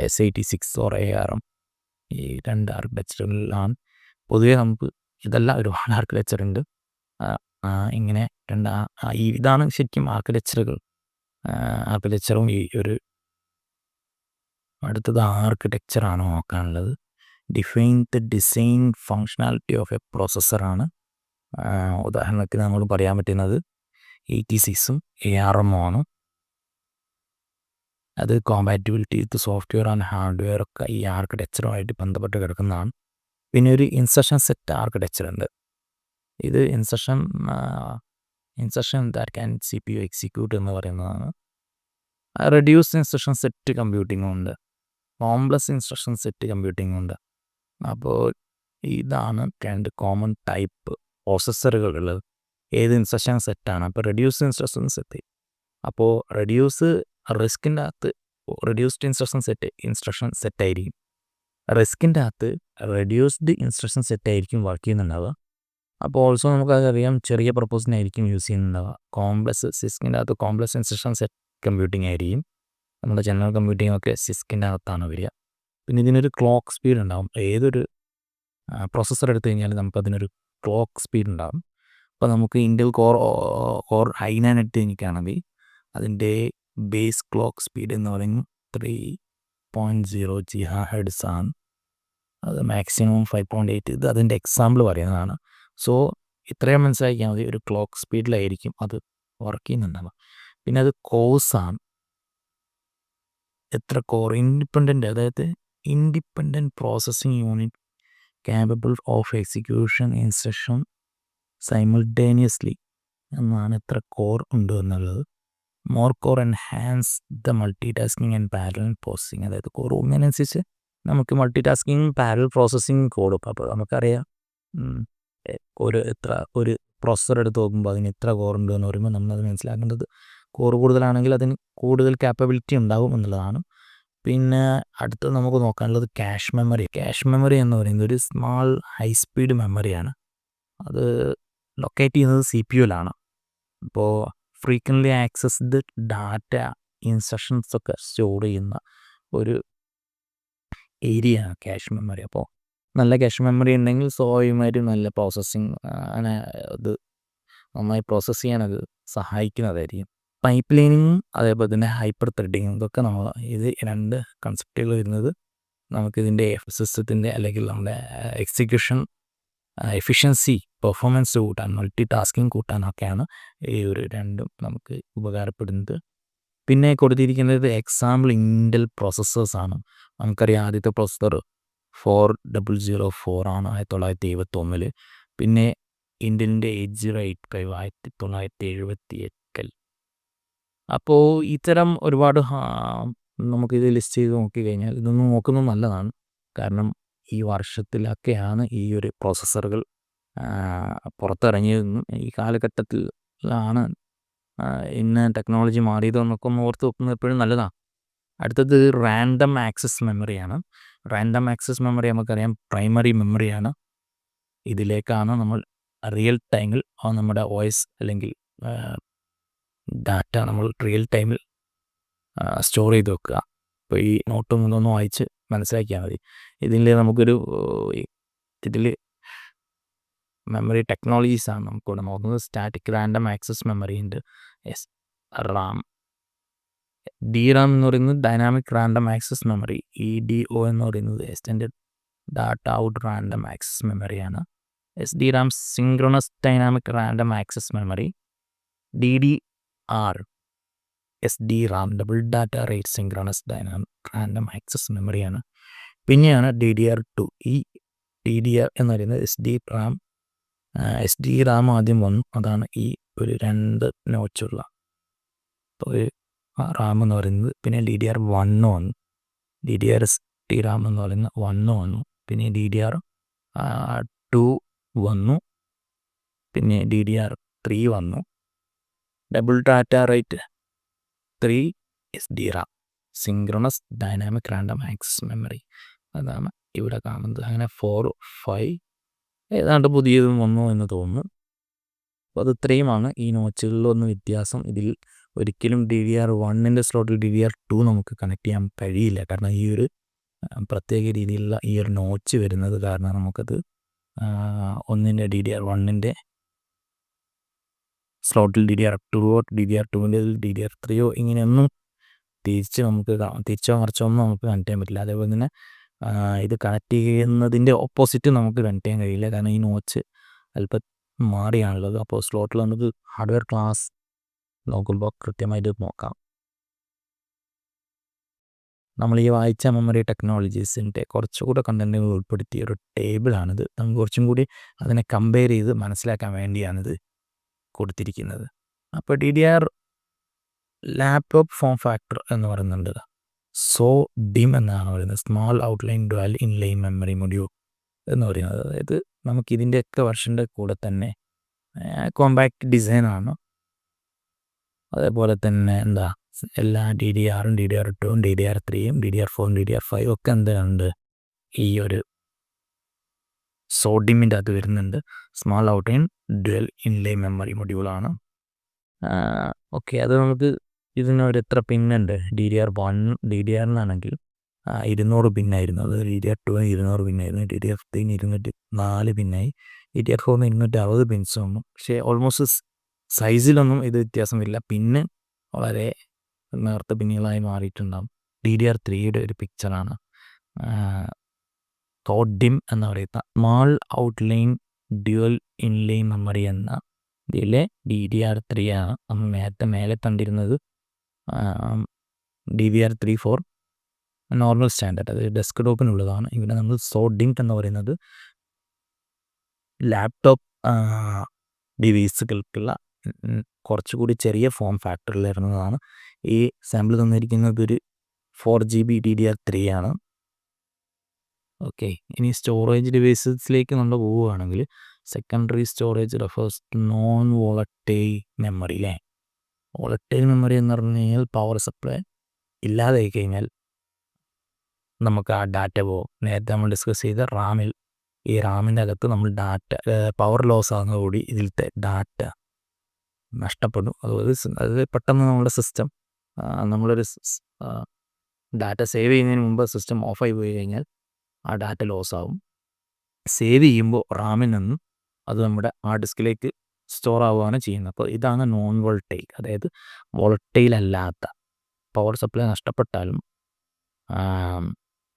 x86 or ARM, ഈ 2 ആർക്കിടെക്ചറുകളിലാണ്. പൊതുവെ നമുക്ക് ഇതെല്ലാം ഒരുപാട് ആർക്കിടെക്ചർ ഉണ്ട്. ഇങ്ങനെ ഇതാണ് ശരിക്കും ആർക്കിടെക്ചറും. ഈ ഒരു അടുത്തത് ആർക്കിടെക്ചറാണ് നോക്കാനുള്ളത്. Define the design functionality of a പ്രോസസ്സറാണ്. ഉദാഹരണത്തിന് നമ്മൾ പറയാൻ പറ്റുന്നത് 86ഉം ARM ആണ്. അത് compatibility with software and hardware ഒക്കെ ഈ ആർക്കിടെക്ചറുമായിട്ട് ബന്ധപ്പെട്ട് കിടക്കുന്നതാണ്. പിന്നെ ഒരു ഇൻസ്ട്രക്ഷൻ സെറ്റ് ആർക്കിടെക്ചർ ഉണ്ട്. ഇത് instruction that can CPU execute എന്ന് പറയുന്നതാണ്. റെഡ്യൂസ്ഡ് ഇൻസ്ട്രക്ഷൻ സെറ്റ് കമ്പ്യൂട്ടിങ്ങും ഉണ്ട്. കോംപ്ലക്സ് ഇൻസ്ട്രക്ഷൻ സെറ്റ് കമ്പ്യൂട്ടിങ്ങും ഉണ്ട്. അപ്പോൾ ഇതാണ് 2 കോമൺ ടൈപ്പ് പ്രോസസ്സറുകളുള്ളത്. ഏത് ഇൻസ്ട്രക്ഷൻ സെറ്റാണ്? അപ്പോൾ റെഡ്യൂസ്ഡ് ഇൻസ്ട്രക്ഷൻ സെറ്റ്. അപ്പോൾ റിസ്കിൻ്റെ അകത്ത് റെഡ്യൂസ്ഡ് ഇൻസ്ട്രക്ഷൻ സെറ്റ് ആയിരിക്കും. റിസ്കിൻ്റെ അകത്ത് റെഡ്യൂസ്ഡ് ഇൻസ്ട്രക്ഷൻ സെറ്റ് ആയിരിക്കും വർക്ക് ചെയ്യുന്നുണ്ടാവുക. അപ്പോൾ ഓൾസോ നമുക്കറിയാം ചെറിയ പർപ്പസിനായിരിക്കും യൂസ് ചെയ്യുന്നുണ്ടാവുക. സിസ്കിൻ്റെ അകത്ത് കോംപ്ലക്സ് ഇൻസ്ട്രക്ഷൻ സെറ്റ് കമ്പ്യൂട്ടിംഗ് ആയിരിക്കും. നമ്മുടെ ജനറൽ കമ്പ്യൂട്ടിംഗ് ഒക്കെ സിസ്കിൻ്റെ അകത്താണ് വരിക. പിന്നെ ഇതിനൊരു ക്ലോക്ക് സ്പീഡ് ഉണ്ടാകും. ഏതൊരു പ്രോസസ്സർ എടുത്തു കഴിഞ്ഞാൽ നമുക്കതിനൊരു ക്ലോക്ക് സ്പീഡ് ഉണ്ടാകും. അപ്പോൾ നമുക്ക് ഇൻ്റൽ കോർ i9 എടുത്ത് കഴിഞ്ഞിട്ടാണെങ്കിൽ അതിൻ്റെ ബേസ് ക്ലോക്ക് സ്പീഡ് എന്ന് പറയുന്നത് 3.0 GHz ആണ്. അത് മാക്സിമം 5.8. ഇത് അതിൻ്റെ എക്സാമ്പിൾ പറയുന്നതാണ്. സോ ഇത്രയും മനസ്സിലാക്കിയാൽ മതി. ഒരു ക്ലോക്ക് സ്പീഡിലായിരിക്കും അത് വർക്ക് ചെയ്യുന്നുണ്ടാവുക. പിന്നെ അത് കോഴ്സാണ്. എത്ര കോർ? അതായത് independent processing unit capable of execution instruction simultaneously എന്നാണ് എത്ര കോർ ഉണ്ട് എന്നുള്ളത്. More core enhance the multi tasking and parallel processing. അതായത് കോർ കൂടുന്നതിനനുസരിച്ച് നമുക്ക് മൾട്ടി ടാസ്കിങ്ങും പാരലൽ പ്രോസസ്സിങ്ങും കൂടും. അപ്പോൾ നമുക്കറിയാം ഒരു പ്രോസസ്സർ എടുത്ത് നോക്കുമ്പോൾ അതിന് എത്ര കോർ ഉണ്ട് എന്ന് പറയുമ്പോൾ നമ്മളത് മനസ്സിലാക്കേണ്ടത് കോർ കൂടുതലാണെങ്കിൽ അതിന് കൂടുതൽ ക്യാപ്പബിലിറ്റി ഉണ്ടാകും എന്നുള്ളതാണ്. പിന്നെ അടുത്തത് നമുക്ക് നോക്കാനുള്ളത് ക്യാഷ് മെമ്മറി. ക്യാഷ് മെമ്മറി എന്ന് പറയുന്നത് ഒരു സ്മാൾ ഹൈ സ്പീഡ് മെമ്മറിയാണ്. അത് ലൊക്കേറ്റ് ചെയ്യുന്നത് CPU-ലാണ്. അപ്പോൾ ഫ്രീക്വൻ്റ്ലി ആക്സസ്ഡ് ഡാറ്റ, ഇൻസ്ട്രക്ഷൻസ് ഒക്കെ സ്റ്റോർ ചെയ്യുന്ന ഒരു ഏരിയയാണ് ക്യാഷ് മെമ്മറി. അപ്പോൾ നല്ല ക്യാഷ് മെമ്മറി ഉണ്ടെങ്കിൽ സ്വാഭാവികമായിട്ടും നല്ല പ്രോസസ്സിങ് ഇത് നന്നായി പ്രോസസ്സ് ചെയ്യാനത് സഹായിക്കുന്നതായിരിക്കും. പൈപ്പ് ലൈനിങ്ങും അതേപോലെ തന്നെ ഹൈപ്പർ ത്രെഡിങ്ങും ഇതൊക്കെ ഇത് 2 കൺസെപ്റ്റുകൾ വരുന്നത് നമുക്കിതിൻ്റെ സിസ്റ്റത്തിൻ്റെ അല്ലെങ്കിൽ നമ്മുടെ എക്സിക്യൂഷൻ എഫിഷ്യൻസി, പെർഫോമൻസ് കൂട്ടാൻ, മൾട്ടി ടാസ്കിങ് കൂട്ടാനൊക്കെയാണ് ഈ ഒരു 2ഉം നമുക്ക് ഉപകാരപ്പെടുന്നത്. പിന്നെ കൊടുത്തിരിക്കുന്നത് എക്സാമ്പിൾ ഇൻ്റൽ പ്രോസസ്സേഴ്സാണ്. നമുക്കറിയാം ആദ്യത്തെ പ്രോസസ്സർ 4004 ആണ് 1971. പിന്നെ ഇൻ്റലിൻ്റെ 8085 1978. അപ്പോൾ ഇത്തരം ഒരുപാട് നമുക്കിത് ലിസ്റ്റ് ചെയ്ത് നോക്കിക്കഴിഞ്ഞാൽ ഇതൊന്നും നോക്കുന്നത് നല്ലതാണ്. കാരണം ഈ വർഷത്തിലൊക്കെയാണ് ഈ ഒരു പ്രോസസ്സറുകൾ പുറത്തിറങ്ങിയതെന്നും ഈ കാലഘട്ടത്തിലാണ് ഇന്ന് ടെക്നോളജി മാറിയതെന്നൊക്കെ ഒന്ന് ഓർത്ത് വെക്കുന്നത് എപ്പോഴും നല്ലതാണ്. അടുത്തത് റാൻഡം ആക്സസ് മെമ്മറിയാണ്. റാൻഡം ആക്സസ് മെമ്മറി നമുക്കറിയാം പ്രൈമറി മെമ്മറിയാണ്. ഇതിലേക്കാണ് നമ്മൾ റിയൽ ടൈമിൽ നമ്മുടെ വോയിസ് അല്ലെങ്കിൽ ഡാറ്റ നമ്മൾ റിയൽ ടൈമിൽ സ്റ്റോർ ചെയ്ത് വെക്കുക. അപ്പോൾ ഈ നോട്ടും ഇതൊന്നും വായിച്ച് മനസ്സിലാക്കിയാൽ മതി. ഇതിൽ മെമ്മറി ടെക്നോളജീസാണ് നമുക്കിവിടെ നോക്കുന്നത്. സ്റ്റാറ്റിക് റാൻഡം ആക്സസ് മെമ്മറി ഉണ്ട്. റാം. DRAM എന്ന് പറയുന്നത് dynamic random access memory. EDO എന്ന് പറയുന്നത് extended data out random access മെമ്മറിയാണ്. SDRAM synchronous dynamic random access memory. DDR SDRAM double data rate synchronous dynamic random access മെമ്മറിയാണ്. പിന്നെയാണ് DDR2. ഈ DDR എന്ന് പറയുന്നത് SD RAM ആദ്യം വന്നു. അതാണ് ഈ ഒരു 2 നോച്ചുള്ള ഒരു റാം എന്ന് പറയുന്നത്. പിന്നെ DDR1 വന്നു. DDR/SD-RAM എന്ന് പറയുന്ന 1 വന്നു. പിന്നെ DDR2 വന്നു. പിന്നെ DDR3 വന്നു. Double data rate 3 SD-RAM synchronous dynamic random access memory. അതാണ് ഇവിടെ കാണുന്നത്. അങ്ങനെ 4, 5 ഏതാണ്ട് പുതിയതും വന്നു എന്ന് തോന്നുന്നു. അപ്പോൾ അത് ഇത്രയുമാണ് ഈ നോച്ചുകളിലൊന്നും വ്യത്യാസം. ഇതിൽ ഒരിക്കലും DDR1 സ്ലോട്ടിൽ DDR2 നമുക്ക് കണക്ട് ചെയ്യാൻ കഴിയില്ല. കാരണം ഈ ഒരു പ്രത്യേക രീതിയിലുള്ള ഈ ഒരു നോച്ച് വരുന്നത് കാരണം നമുക്കത് DDR1 സ്ലോട്ടിൽ DDR2 DDR2 DDR3 ഇങ്ങനെയൊന്നും തിരിച്ചോ മറിച്ചോ ഒന്നും നമുക്ക് കണക്ട് ചെയ്യാൻ പറ്റില്ല. അതേപോലെ തന്നെ ഇത് കണക്ട് ചെയ്യുന്നതിൻ്റെ ഓപ്പോസിറ്റ് നമുക്ക് കണക്ട് ചെയ്യാൻ കഴിയില്ല. കാരണം ഈ നോച്ച് അല്പം മാറിയാണുള്ളത്. അപ്പോൾ സ്ലോട്ടിൽ നമുക്ക് ഹാർഡ്വെയർ ക്ലാസ് നോക്കുമ്പോൾ കൃത്യമായിട്ട് നോക്കാം. നമ്മൾ ഈ വായിച്ച മെമ്മറി ടെക്നോളജീസിൻ്റെ കുറച്ചുകൂടെ കണ്ടൻറ്റുകൾ ഉൾപ്പെടുത്തിയ ഒരു ടേബിളാണിത്. നമുക്ക് കുറച്ചും കൂടി അതിനെ കമ്പയർ ചെയ്ത് മനസ്സിലാക്കാൻ വേണ്ടിയാണിത് കൊടുത്തിരിക്കുന്നത്. അപ്പോൾ DDR ലാപ്ടോപ്പ് ഫോം ഫാക്ടർ എന്ന് പറയുന്നുണ്ട്. SO-DIMM എന്നാണ് പറയുന്നത്. Small outline dual inline memory module എന്ന് പറയുന്നത്. അതായത് നമുക്കിതിൻ്റെയൊക്കെ വെർഷൻ്റെ കൂടെ തന്നെ കോമ്പാക്റ്റ് ഡിസൈനാണ്. അതേപോലെ തന്നെ എല്ലാ DDR-ഉം DDR2-ഉം DDR3-യും DDR4-ഉം DDR5 ഒക്കെ എന്തുണ്ട് ഈ ഒരു SO-DIMM അത് വരുന്നുണ്ട്. Small outline dual inline memory മൊഡ്യൂളാണ്. ഓക്കെ, അത് നമുക്ക് ഇതിനൊരു എത്ര പിന്നുണ്ട്. DDR1 200 പിന്നായിരുന്നു. അത് DDR2 200 പിന്നായിരുന്നു. DDR3 204 പിന്നായി. DDR4 260 പിൻസ് വന്നു. പക്ഷേ ഓൾമോസ്റ്റ് സൈസിലൊന്നും ഇത് വ്യത്യാസമില്ല. പിന്നെ വളരെ നേർത്ത പിന്നുകളായി മാറിയിട്ടുണ്ടാകും. DDR3യുടെ ഒരു പിക്ചറാണ്. SO-DIMM എന്ന് പറയുന്ന small outline dual inline memory എന്ന ഇതിലെ DDR3 ആണ്. നമ്മൾ നേരത്തെ മേലെ കണ്ടിരുന്നത് DDR3 നോർമൽ സ്റ്റാൻഡേർഡ്, അത് ഡെസ്ക്ടോപ്പിനുള്ളതാണ്. ഇവിടെ നമ്മൾ SO-DIMM എന്ന് പറയുന്നത് ലാപ്ടോപ്പ് ഡിവൈസുകൾക്കുള്ള കുറച്ചുകൂടി ചെറിയ ഫോം ഫാക്ടറിൽ വരുന്നതാണ്. ഈ സാമ്പിൾ തന്നിരിക്കുന്നത് ഒരു 4GB DDR3 ആണ്. ഓക്കെ, ഇനി സ്റ്റോറേജ് ഡിവൈസസിലേക്ക് നമ്മൾ പോവുകയാണെങ്കിൽ secondary storage refers non volatile memory. Volatile memory എന്ന് പറഞ്ഞു കഴിഞ്ഞാൽ പവർ സപ്ലൈ ഇല്ലാതെ കഴിഞ്ഞാൽ നമുക്ക് ആ ഡാറ്റ പോകും. നേരത്തെ നമ്മൾ ഡിസ്കസ് ചെയ്ത ഈ റാമിൻ്റെ അകത്ത് നമ്മൾ പവർ ലോസ് ആകുന്നതോടുകൂടി ഇതിലത്തെ ഡാറ്റ നഷ്ടപ്പെടും. അത് പെട്ടെന്ന് നമ്മുടെ സിസ്റ്റം നമ്മളൊരു ഡാറ്റ സേവ് ചെയ്യുന്നതിന് മുമ്പ് സിസ്റ്റം ഓഫായി പോയി കഴിഞ്ഞാൽ ആ ഡാറ്റ ലോസ് ആവും. സേവ് ചെയ്യുമ്പോൾ റാമിൽ നിന്നും അത് നമ്മുടെ ഹാർഡ് ഡിസ്കിലേക്ക് സ്റ്റോർ ആവുകയാണ് ചെയ്യുന്നത്. അപ്പോൾ ഇതാണ് നോൺ വോളറ്റൈൽ. അതായത് വോളറ്റൈൽ അല്ലാത്ത, പവർ സപ്ലൈ നഷ്ടപ്പെട്ടാലും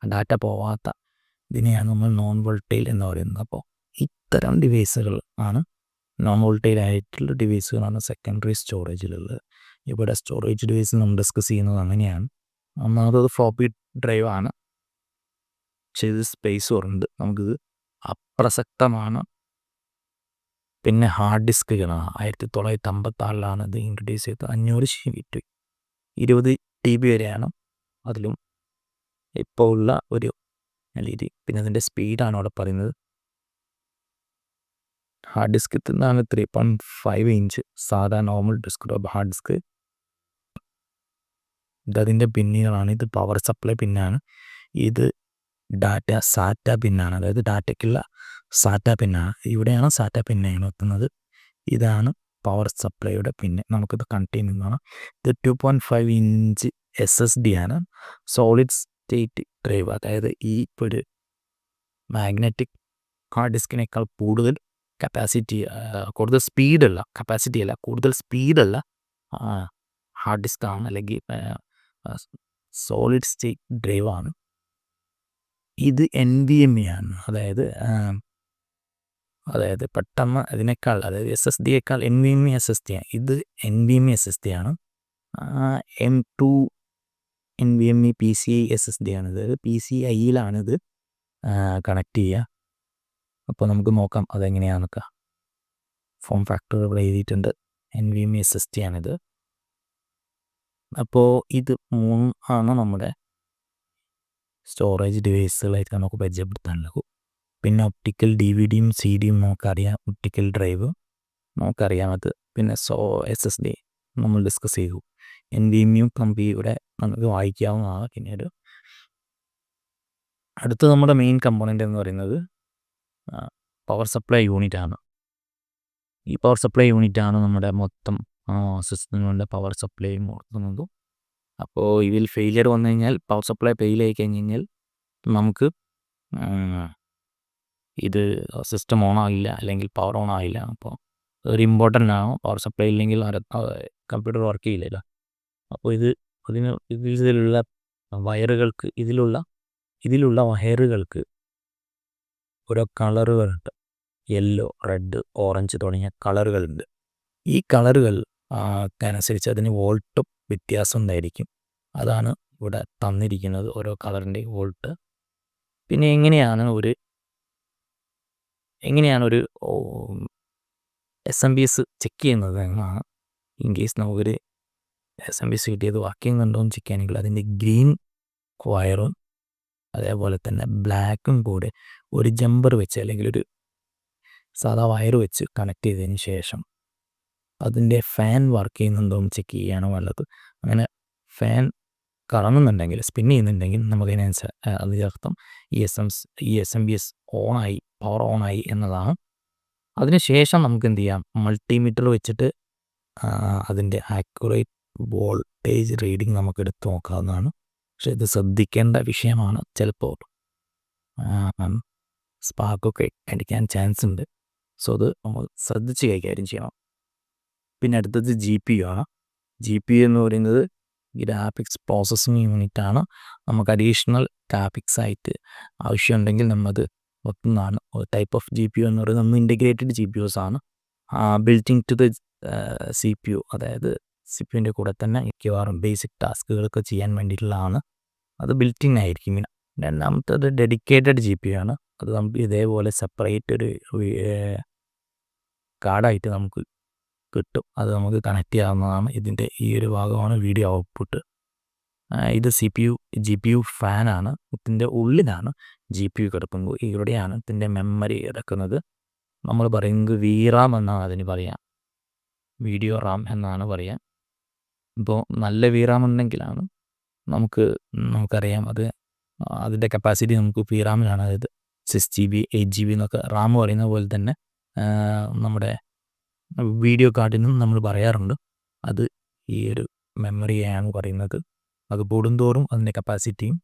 ഡാറ്റ പോവാത്ത ഇതിനെയാണ് നമ്മൾ നോൺ വോളറ്റൈൽ എന്ന് പറയുന്നത്. അപ്പോൾ ഇത്തരം ഡിവൈസുകൾ ആണ് നോൺ വോളറ്റൈൽ ആയിട്ടുള്ള ഡിവൈസുകളാണ് സെക്കൻഡറി സ്റ്റോറേജിലുള്ളത്. ഇവിടെ സ്റ്റോറേജ് ഡിവൈസ് നമ്മൾ ഡിസ്കസ് ചെയ്യുന്നത് അങ്ങനെയാണ്. ഒന്നാമത് ഫ്ലോപ്പി ഡ്രൈവ് ആണ്. പക്ഷേ ഇത് സ്പേസ് ഉണ്ട്, നമുക്കിത് അപ്രസക്തമാണ്. പിന്നെ ഹാർഡ് ഡിസ്കുകളാണ്. 1956 ഇത് ഇൻട്രൊഡ്യൂസ് ചെയ്തത്. 500 GB 20 TB വരെയാണ് അതിലും ഇപ്പോൾ ഉള്ള ഒരു രീതി. പിന്നെ അതിൻ്റെ സ്പീഡാണ് അവിടെ പറയുന്നത്. ഹാർഡ് ഡിസ്ക് നിന്നാണ് 3.5 ഇഞ്ച് സാധാ നോർമൽ ഡെസ്ക്ടോപ്പ് ഹാർഡ് ഡിസ്ക്. ഇതതിൻ്റെ പിന്നുകളാണ്. ഇത് പവർ സപ്ലൈ പിന്നാണ്. ഇത് സാറ്റ പിന്നാണ്. അതായത് ഡാറ്റയ്ക്കുള്ള സാറ്റ പിന്നാണ്. ഇവിടെയാണ് സാറ്റ പിന്നാണ് എത്തുന്നത്. ഇതാണ് പവർ സപ്ലൈയുടെ പിന്ന്. നമുക്കിത് കണക്ട് ചെയ്യുന്നതാണ്. ഇത് 2.5 ഇഞ്ച് SSD ആണ്. Solid state drive. അതായത് ഈ ഒരു മാഗ്നറ്റിക് ഹാർഡ് ഡിസ്കിനേക്കാൾ കൂടുതൽ കൂടുതൽ സ്പീഡുള്ള ഹാർഡ് ഡിസ്കാണ്, അല്ലെങ്കിൽ സോളിഡ് സ്റ്റേറ്റ് ഡ്രൈവാണ്. ഇത് NVMe ആണ്. അതായത് പെട്ടെന്ന് അതിനേക്കാൾ, അതായത് SSDയേക്കാൾ NVMe SSD ആണ്. ഇത് NVMe SSD ആണ്. M2 NVMe PCI SSD ആണ്. അതായത് PCIയിലാണിത് കണക്ട് ചെയ്യുക. അപ്പോൾ നമുക്ക് നോക്കാം അതെങ്ങനെയാണെന്നൊക്കെ. ഫോം ഫാക്ടർ ഇവിടെ എഴുതിയിട്ടുണ്ട്. NVMe SSD ആണിത്. അപ്പോൾ ഇത് 3 ആണ് നമ്മുടെ സ്റ്റോറേജ് ഡിവൈസുകളായിട്ട് നമുക്ക് പരിചയപ്പെടുത്താനുള്ളത്. പിന്നെ ഒപ്റ്റിക്കൽ DVDയും CD-യും നമുക്കറിയാം, ഒപ്റ്റിക്കൽ ഡ്രൈവ് നമുക്കറിയാമത്. പിന്നെ SSD നമ്മൾ ഡിസ്കസ് ചെയ്തു. NVMe ഇവിടെ നമുക്ക് വായിക്കാവുന്നതാണ്. പിന്നീട് അടുത്ത നമ്മുടെ മെയിൻ കമ്പോണൻ്റ് എന്ന് പറയുന്നത് പവർ സപ്ലൈ യൂണിറ്റ് ആണ്. ഈ പവർ സപ്ലൈ യൂണിറ്റാണ് നമ്മുടെ മൊത്തം സിസ്റ്റങ്ങളുടെ പവർ സപ്ലൈ നോക്കുന്നതും. അപ്പോൾ ഇതിൽ ഫെയിലിയർ വന്നു കഴിഞ്ഞാൽ, പവർ സപ്ലൈ ഫെയിൽ ആയി കഴിഞ്ഞ് കഴിഞ്ഞാൽ നമുക്ക് ഇത് സിസ്റ്റം ഓൺ ആകില്ല, അല്ലെങ്കിൽ പവർ ഓൺ ആകില്ല. അപ്പോൾ ഒരു ഇമ്പോർട്ടൻ്റ് ആണ്. പവർ സപ്ലൈ ഇല്ലെങ്കിൽ കമ്പ്യൂട്ടർ വർക്ക് ചെയ്യില്ലല്ലോ. അപ്പോൾ ഇതിലുള്ള വയറുകൾക്ക് ഇതിലുള്ള വയറുകൾക്ക് ഓരോ കളറുകളുണ്ട്. യെല്ലോ, റെഡ്, ഓറഞ്ച് തുടങ്ങിയ കളറുകളുണ്ട്. ഈ കളറുകൾ അനുസരിച്ച് അതിന് വോൾട്ടും വ്യത്യാസം ഉണ്ടായിരിക്കും. അതാണ് ഇവിടെ തന്നിരിക്കുന്നത്, ഓരോ കളറിൻ്റെ വോൾട്ട്. പിന്നെ എങ്ങനെയാണ് ഒരു SMPS ചെക്ക് ചെയ്യുന്നത് എന്നാണ്. ഇൻ കേസ് നമുക്കൊരു SMPS കിട്ടിയത് വർക്ക് ചെയ്യുന്നുണ്ടോ എന്ന് ചെക്ക് ചെയ്യണമെങ്കിൽ അതിൻ്റെ ഗ്രീൻ വയറും അതേപോലെ തന്നെ ബ്ലാക്കും കൂടെ ഒരു ജമ്പർ വെച്ച്, അല്ലെങ്കിൽ ഒരു സാധാ വയർ വെച്ച് കണക്ട് ചെയ്തതിന് ശേഷം അതിൻ്റെ ഫാൻ വർക്ക് ചെയ്യുന്നുണ്ടോ എന്ന് ചെക്ക് ചെയ്യുകയാണ് വേണ്ടത്. അങ്ങനെ ഫാൻ കറങ്ങുന്നുണ്ടെങ്കിൽ, സ്പിൻ ചെയ്യുന്നുണ്ടെങ്കിൽ അതിനർത്ഥം ഈ SMPS ഓണായി, പവർ ഓണായി എന്നതാണ്. അതിനുശേഷം നമുക്ക് എന്ത് ചെയ്യാം, മൾട്ടിമീറ്റർ വെച്ചിട്ട് അതിൻ്റെ ആക്യുറേറ്റ് വോൾട്ടേജ് റീഡിങ് നമുക്ക് എടുത്ത് നോക്കാവുന്നതാണ്. പക്ഷെ ഇത് ശ്രദ്ധിക്കേണ്ട വിഷയമാണ്. ചിലപ്പോൾ സ്പാർക്കൊക്കെ അടിക്കാൻ ചാൻസ് ഉണ്ട്. സോ അത് നമ്മൾ ശ്രദ്ധിച്ച് കൈകാര്യം ചെയ്യണം. പിന്നെ അടുത്തത് GPU ആണ്. GPU എന്ന് പറയുന്നത് ഗ്രാഫിക്സ് പ്രോസസ്സിങ് യൂണിറ്റ് ആണ്. നമുക്ക് അഡീഷണൽ ഗ്രാഫിക്സ് ആയിട്ട് ആവശ്യമുണ്ടെങ്കിൽ നമ്മളത് വെക്കുന്നതാണ്. ഒരു ടൈപ്പ് ഓഫ് GPU എന്ന് പറയുന്നത് നമ്മൾ ഇൻ്റഗ്രേറ്റഡ് GPUs ആണ്. ബിൽറ്റിംഗ് ടു ദ CPU, അതായത് CPUവിൻ്റെ കൂടെ തന്നെ മിക്കവാറും ബേസിക് ടാസ്കുകളൊക്കെ ചെയ്യാൻ വേണ്ടിയിട്ടുള്ളതാണ്. അത് ബിൽറ്റിൻ ആയിരിക്കും. രണ്ടാമത്തത് ഡെഡിക്കേറ്റഡ് GPU ആണ്. അത് നമുക്ക് ഇതേപോലെ സെപ്പറേറ്റ് ഒരു കാർഡായിട്ട് നമുക്ക് കിട്ടും. അത് നമുക്ക് കണക്ട് ചെയ്യാവുന്നതാണ്. ഇതിൻ്റെ ഈ ഒരു ഭാഗമാണ് വീഡിയോ ഔട്ട്പുട്ട്. ഇത് GPU ഫാനാണ്. ഇതിൻ്റെ ഉള്ളിലാണ് GPU കിടക്കുന്നത്. ഇവിടെയാണ് ഇതിൻ്റെ മെമ്മറി കിടക്കുന്നത്. നമ്മൾ പറയുന്നത് VRAM എന്നാണ് അതിന് പറയാം. വീഡിയോ റാം എന്നാണ് പറയാം. ഇപ്പോൾ നല്ല VRAM ഉണ്ടെങ്കിലാണ് നമുക്കറിയാം അതിൻ്റെ കപ്പാസിറ്റി നമുക്ക് VRAMലാണ്. അതായത് 6GB 8GB എന്നൊക്കെ റാം പറയുന്ന പോലെ തന്നെ നമ്മുടെ വീഡിയോ കാർഡിനും നമ്മൾ പറയാറുണ്ട്. അത് ഈ ഒരു മെമ്മറിയാണ് പറയുന്നത്. അത് കൂടുന്തോറും അതിൻ്റെ കപ്പാസിറ്റിയും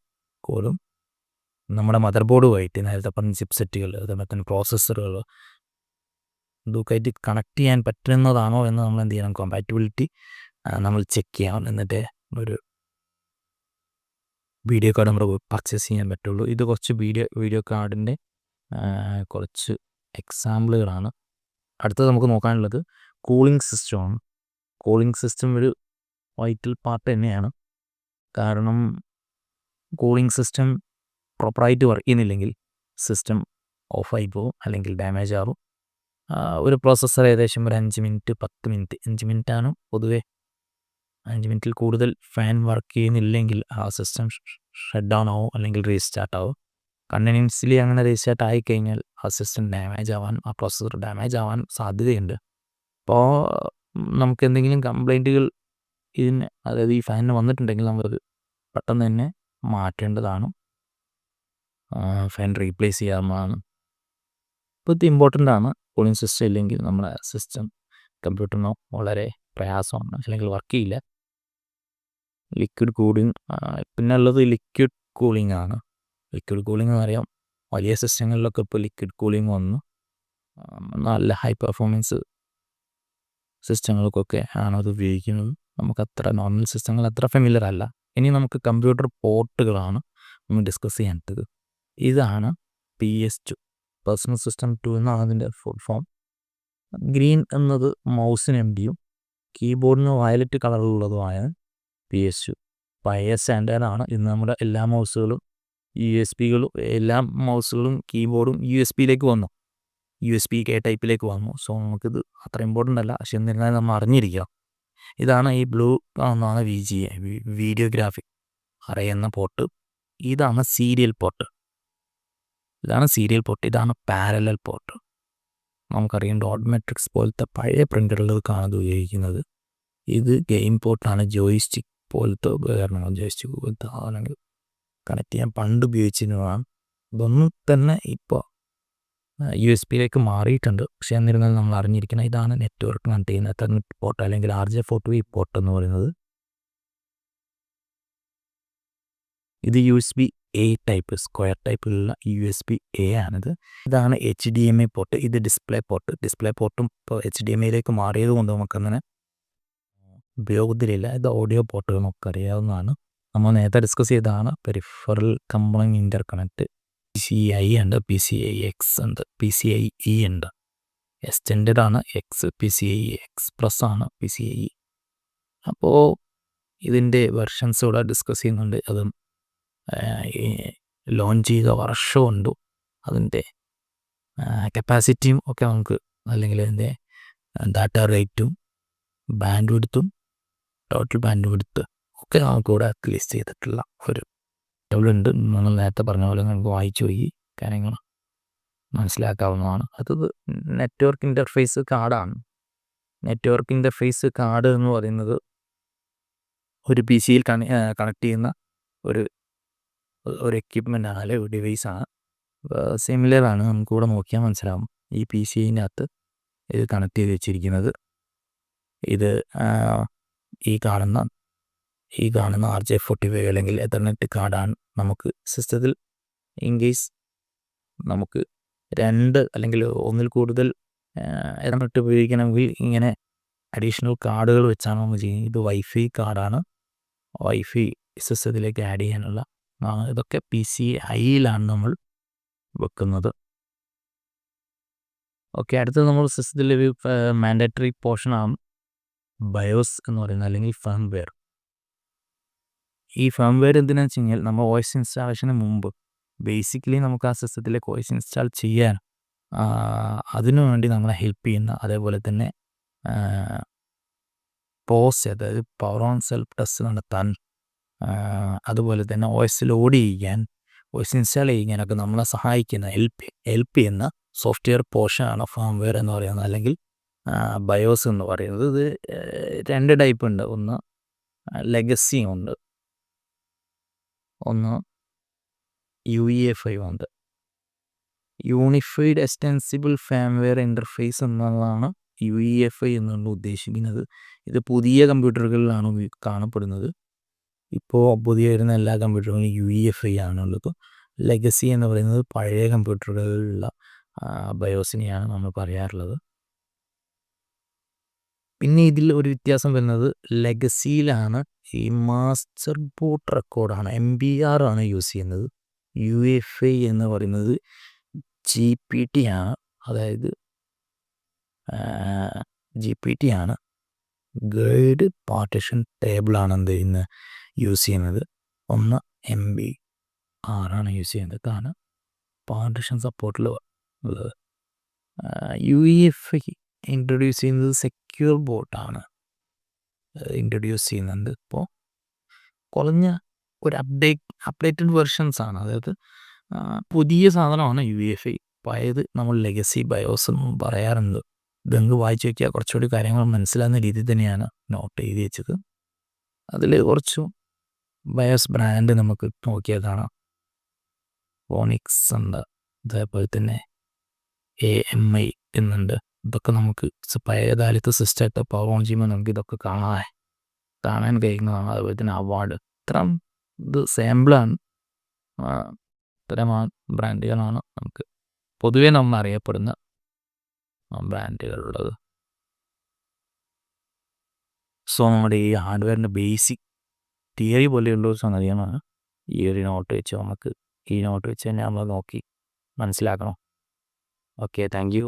കൂടും. നമ്മുടെ മദർ ബോർഡുമായിട്ട് നേരത്തെ പറഞ്ഞ ചിപ്സെറ്റുകൾ, അതുപോലെ തന്നെ പ്രോസസ്സറുകൾ ഇതൊക്കെ ആയിട്ട് കണക്ട് ചെയ്യാൻ പറ്റുന്നതാണോ എന്ന് നമ്മൾ എന്ത് ചെയ്യണം, കോമ്പാറ്റിബിലിറ്റി നമ്മൾ ചെക്ക് ചെയ്യണം. എന്നിട്ട് ഒരു വീഡിയോ കാർഡ് നമ്മൾ പർച്ചേസ് ചെയ്യാൻ പറ്റുള്ളൂ. ഇത് കുറച്ച് വീഡിയോ കാർഡിൻ്റെ കുറച്ച് എക്സാമ്പിളുകളാണ്. അടുത്തത് നമുക്ക് നോക്കാനുള്ളത് കൂളിംഗ് സിസ്റ്റമാണ്. കൂളിംഗ് സിസ്റ്റം ഒരു വൈറ്റൽ പാർട്ട് തന്നെയാണ്. കാരണം കൂളിംഗ് സിസ്റ്റം പ്രോപ്പറായിട്ട് വർക്ക് ചെയ്യുന്നില്ലെങ്കിൽ സിസ്റ്റം ഓഫായി പോകും, അല്ലെങ്കിൽ ഡാമേജ് ആകും. ഒരു പ്രോസസ്സർ ഏകദേശം ഒരു 5 മിനിറ്റ് 10 മിനിറ്റ് 5 മിനിറ്റാണ് പൊതുവേ. 5 മിനിറ്റിൽ കൂടുതൽ ഫാൻ വർക്ക് ചെയ്യുന്നില്ലെങ്കിൽ ആ സിസ്റ്റം ഷട്ട് ഡൗൺ ആവും, അല്ലെങ്കിൽ റീസ്റ്റാർട്ട് ആവും. കണ്ടിന്യൂസ്ലി അങ്ങനെ റീസ്റ്റാർട്ട് ആയിക്കഴിഞ്ഞാൽ ആ സിസ്റ്റം ഡാമേജ് ആവാൻ, ആ പ്രോസസ്സർ ഡാമേജ് ആവാൻ സാധ്യതയുണ്ട്. അപ്പോൾ നമുക്ക് എന്തെങ്കിലും കംപ്ലൈൻറ്റുകൾ അതായത് ഈ ഫാനിന് വന്നിട്ടുണ്ടെങ്കിൽ നമുക്ക് പെട്ടെന്ന് തന്നെ മാറ്റേണ്ടതാണ്. ഫാൻ റീപ്ലേസ് ചെയ്യാവുന്നതാണ്. അപ്പോൾ ഇത് ഇമ്പോർട്ടൻ്റ് ആണ്. കൂളിംഗ് സിസ്റ്റം ഇല്ലെങ്കിൽ നമ്മുടെ സിസ്റ്റം കമ്പ്യൂട്ടറിനോ വളരെ പ്രയാസമാണ്, അല്ലെങ്കിൽ വർക്ക് ചെയ്യില്ല. ലിക്വിഡ് കൂളിംഗ്, പിന്നെ ഉള്ളത് ലിക്വിഡ് കൂളിംഗ് ആണ്. ലിക്വിഡ് കൂളിംഗ് എന്ന് പറയാം, വലിയ സിസ്റ്റങ്ങളിലൊക്കെ ഇപ്പോൾ ലിക്വിഡ് കൂളിംഗ് വന്നു. നല്ല ഹൈ പെർഫോമൻസ് സിസ്റ്റങ്ങൾക്കൊക്കെ ആണ് അത് ഉപയോഗിക്കുന്നത്. നമുക്കത്ര നോർമൽ സിസ്റ്റങ്ങൾ അത്ര ഫെമിലിയർ അല്ല. ഇനി നമുക്ക് കമ്പ്യൂട്ടർ പോർട്ടുകളാണ് നമ്മൾ ഡിസ്കസ് ചെയ്യേണ്ടത്. ഇതാണ് PS2, പേഴ്സണൽ സിസ്റ്റം 2 എന്നാണ് അതിൻ്റെ ഫുൾ ഫോം. ഗ്രീൻ എന്നത് മൗസിന് MDയും കീബോർഡിന് വയലറ്റ് കളറുള്ളതുമായ PS2 പഴയ സ്റ്റാൻഡേർഡാണ്. ഇന്ന് നമ്മുടെ എല്ലാ മൗസുകളും USB-കളും എല്ലാ മൗസുകളും കീബോർഡും USB-യിലേക്ക് വന്നു, USB-K ടൈപ്പിലേക്ക് വന്നു. സോ നമുക്കിത് അത്ര ഇമ്പോർട്ടൻ്റ് അല്ല, പക്ഷെ എന്നിരുന്നാലും നമ്മൾ അറിഞ്ഞിരിക്കുക. ഇതാണ് ഈ ബ്ലൂ കാണുന്നതാണ് VGA, വീഡിയോഗ്രാഫിക് അറേ എന്ന പോർട്ട്. ഇതാണ് സീരിയൽ പോർട്ട്. ഇതാണ് പാരലൽ പോർട്ട്. നമുക്കറിയാം ഡോട്ട് മെട്രിക്സ് പോലത്തെ പഴയ പ്രിൻ്ററുകൾക്കാണ് ഇത് ഉപയോഗിക്കുന്നത്. ഇത് ഗെയിം പോർട്ടാണ്. ജോയിസ്റ്റിക് പോലത്തെ ഉപകരണങ്ങൾ, ജോയിസ്റ്റിക് പോലത്തെ അല്ലെങ്കിൽ കണക്ട് ചെയ്യാൻ പണ്ട് ഉപയോഗിച്ചിരുന്നതാണ്. ഇതൊന്നും തന്നെ ഇപ്പോൾ USB-യിലേക്ക് മാറിയിട്ടുണ്ട്. പക്ഷേ എന്നിരുന്നാലും നമ്മൾ അറിഞ്ഞിരിക്കണം, ഇതാണ് നെറ്റ്വർക്ക് കണക്ട് ചെയ്യുന്ന എത്തർനെറ്റ് പോർട്ട് അല്ലെങ്കിൽ RJ40 പോർട്ട് എന്ന് പറയുന്നത്. ഇത് USB-A ടൈപ്പ്, സ്ക്വയർ ടൈപ്പിലുള്ള USB-A ആണിത്. ഇതാണ് HDMI പോർട്ട്. ഇത് ഡിസ്പ്ലേ പോർട്ടും ഇപ്പോൾ HDMI-യിലേക്ക് മാറിയത് കൊണ്ട് നമുക്കങ്ങനെ ഉപയോഗത്തിലില്ല. ഇത് ഓഡിയോ പോർട്ടുകൾ നമുക്കറിയാവുന്നതാണ്. നമ്മൾ നേരത്തെ ഡിസ്കസ് ചെയ്തതാണ് പെരിഫറൽ കമ്പോണൻറ്റ് ഇൻ്റർകണക്റ്റ്. PCI ഉണ്ട്, PCIX ഉണ്ട്, PCIe ഉണ്ട്. എക്സ്റ്റെൻഡഡ് ആണ് X, PCIe എക്സ്പ്രസ് ആണ് PCIe. അപ്പോൾ ഇതിൻ്റെ വെർഷൻസ് ഇവിടെ ഡിസ്കസ് ചെയ്യുന്നുണ്ട്. അതും ലോഞ്ച് ചെയ്ത വർഷമുണ്ട്, അതിൻ്റെ കപ്പാസിറ്റിയും ഒക്കെ നമുക്ക്, അല്ലെങ്കിൽ അതിൻ്റെ ഡാറ്റ റേറ്റും ബാൻഡ് വിഡ്ത്തും ടോട്ടൽ ബാൻഡ് വിഡ്ത്ത് ഒക്കെ നമുക്കിവിടെ ലിസ്റ്റ് ചെയ്തിട്ടുള്ള ഒരു ടേബിളുണ്ട്. നമ്മൾ നേരത്തെ പറഞ്ഞ പോലെ നമുക്ക് വായിച്ചു പോയി കാര്യങ്ങൾ മനസ്സിലാക്കാവുന്നതാണ്. അത് നെറ്റ്വർക്ക് ഇൻ്റർഫേസ് കാർഡാണ്. നെറ്റ്വർക്ക് ഇൻ്റർഫേസ് കാർഡ് എന്ന് പറയുന്നത് ഒരു PC-യിൽ കണക്ട് ചെയ്യുന്ന ഒരു എക്യുപ്മെൻ്റ് ആണ്, അല്ലെങ്കിൽ ഒരു ഡിവൈസാണ്. സിമിലറാണ്, നമുക്കിവിടെ നോക്കിയാൽ മനസ്സിലാവും. ഈ PC-നകത്ത് ഇത് കണക്ട് ചെയ്ത് വെച്ചിരിക്കുന്നത് ഇത് ഈ കാണുന്ന RJ45 അല്ലെങ്കിൽ എത്തർനെറ്റ് കാർഡാണ്. നമുക്ക് സിസ്റ്റത്തിൽ ഇൻ കേസ് നമുക്ക് 2 അല്ലെങ്കിൽ ഒന്നിൽ കൂടുതൽ എത്തർനെറ്റ് ഉപയോഗിക്കണമെങ്കിൽ ഇങ്ങനെ അഡീഷണൽ കാർഡുകൾ വെച്ചാണ് നമ്മൾ ചെയ്യുന്നത്. ഇത് വൈഫൈ കാർഡാണ്, വൈഫൈ സിസ്റ്റത്തിലേക്ക് ആഡ് ചെയ്യാനുള്ള. ഇതൊക്കെ PCIയിലാണ് നമ്മൾ വെക്കുന്നത്. ഓക്കെ, അടുത്തത് നമ്മൾ സിസ്റ്റത്തിലെ ഒരു മാൻഡേറ്ററി പോർഷനാണ് ബയോസ് എന്ന് പറയുന്നത്, അല്ലെങ്കിൽ ഫേംവെയർ. ഈ ഫേംവെയർ എന്തിനാണെന്ന് വെച്ച് കഴിഞ്ഞാൽ നമ്മൾ OS ഇൻസ്റ്റാളേഷന് മുമ്പ് ബേസിക്കലി നമുക്ക് ആ സിസ്റ്റത്തിലേക്ക് OS ഇൻസ്റ്റാൾ ചെയ്യാൻ അതിനു വേണ്ടി നമ്മളെ ഹെൽപ്പ് ചെയ്യുന്ന, അതേപോലെ തന്നെ അതായത് പവർ ഓൺ സെൽഫ് ടെസ്റ്റ് നടത്താൻ, അതുപോലെ തന്നെ OS ലോഡ് ചെയ്യാൻ, OS ഇൻസ്റ്റാൾ ചെയ്യാനൊക്കെ നമ്മളെ സഹായിക്കുന്ന ഹെൽപ്പ് ചെയ്യുന്ന സോഫ്റ്റ്വെയർ പോർഷനാണ് ഫേംവെയർ എന്ന് പറയുന്നത്, അല്ലെങ്കിൽ ബയോസ് എന്ന് പറയുന്നത്. ഇത് 2 ടൈപ്പ് ഉണ്ട്. ഒന്ന് ലെഗസി ഉണ്ട്, ഒന്ന് UEFI ഉണ്ട്. യൂണിഫൈഡ് എക്സ്റ്റെൻസിബിൾ ഫേംവെയർ ഇൻ്റർഫേസ് എന്നുള്ളതാണ് UEFI എന്നുള്ള ഉദ്ദേശിക്കുന്നത്. ഇത് പുതിയ കമ്പ്യൂട്ടറുകളിലാണ് കാണപ്പെടുന്നത്. ഇപ്പോൾ പുതിയ വരുന്ന എല്ലാ കമ്പ്യൂട്ടറുകളും UEFI ആണുള്ളത്. ലെഗസി എന്ന് പറയുന്നത് പഴയ കമ്പ്യൂട്ടറുകളിലുള്ള ബയോസിനെയാണ് നമ്മൾ പറയാറുള്ളത്. പിന്നെ ഇതിൽ ഒരു വ്യത്യാസം വരുന്നത്, ലെഗസിയിലാണ് ഈ മാസ്റ്റർ ബൂട്ട് റെക്കോർഡാണ്, MBR ആണ് യൂസ് ചെയ്യുന്നത്. UEFI എന്ന് പറയുന്നത് GPT ആണ്, അതായത് GPT ആണ്. ഗൈഡ് പാർട്ടീഷൻ ടേബിളാണ് എന്ത് ചെയ്യുന്നത് യൂസ് ചെയ്യുന്നത്. ഒന്ന് MBR ആണ് യൂസ് ചെയ്യുന്നത്, കാരണം പാർട്ടീഷൻ സപ്പോർട്ടിൽ ഉള്ളത്. UEFI ഇൻട്രൊഡ്യൂസ് ചെയ്യുന്നത് സെക്യൂർ ബോട്ടാണ് ഇൻട്രൊഡ്യൂസ് ചെയ്യുന്നുണ്ട്. ഇപ്പോൾ കുറഞ്ഞ ഒരു അപ്ഡേറ്റഡ് വെർഷൻസ് ആണ്, അതായത് പുതിയ സാധനമാണ് UEFI. പഴയത് നമ്മൾ ലെഗസി ബയോസ് എന്ന് പറയാറുണ്ട്. ഇതെങ്ക് വായിച്ചു വയ്ക്കുക, കുറച്ചുകൂടി കാര്യങ്ങൾ മനസ്സിലാകുന്ന രീതിയിൽ തന്നെയാണ് നോട്ട് ചെയ്ത് വെച്ചത്. അതിൽ കുറച്ചു ബയോസ് ബ്രാൻഡ് നമുക്ക് നോക്കിയാൽ കാണാം. ഫോണിക്സ് ഉണ്ട്, അതേപോലെ തന്നെ AMI എന്നുണ്ട്. ഇതൊക്കെ നമുക്ക് പഴയകാലത്ത് സിസ്റ്റമായിട്ട് പവർ ഓൺ ചെയ്യുമ്പോൾ നമുക്ക് ഇതൊക്കെ കാണാൻ കഴിയുന്നതാണ്. അതുപോലെ തന്നെ അവാർഡ്, ഇത്തരം ഇത് സാമ്പിളാണ്. ഇത്തരം ബ്രാൻഡുകളാണ് നമുക്ക് പൊതുവേ നമ്മൾ അറിയപ്പെടുന്ന ബ്രാൻഡുകളുള്ളത്. സോ നമ്മുടെ ഈ ഹാർഡ്വെയറിൻ്റെ ബേസിക് തിയറി പോലെയുള്ള ഒരു സംഗതിയാണ് ഈ ഒരു നോട്ട് വെച്ച് നമുക്ക് ഈ നോട്ട് വെച്ച് തന്നെ നമ്മൾ നോക്കി മനസ്സിലാക്കണം. Okay, thank you.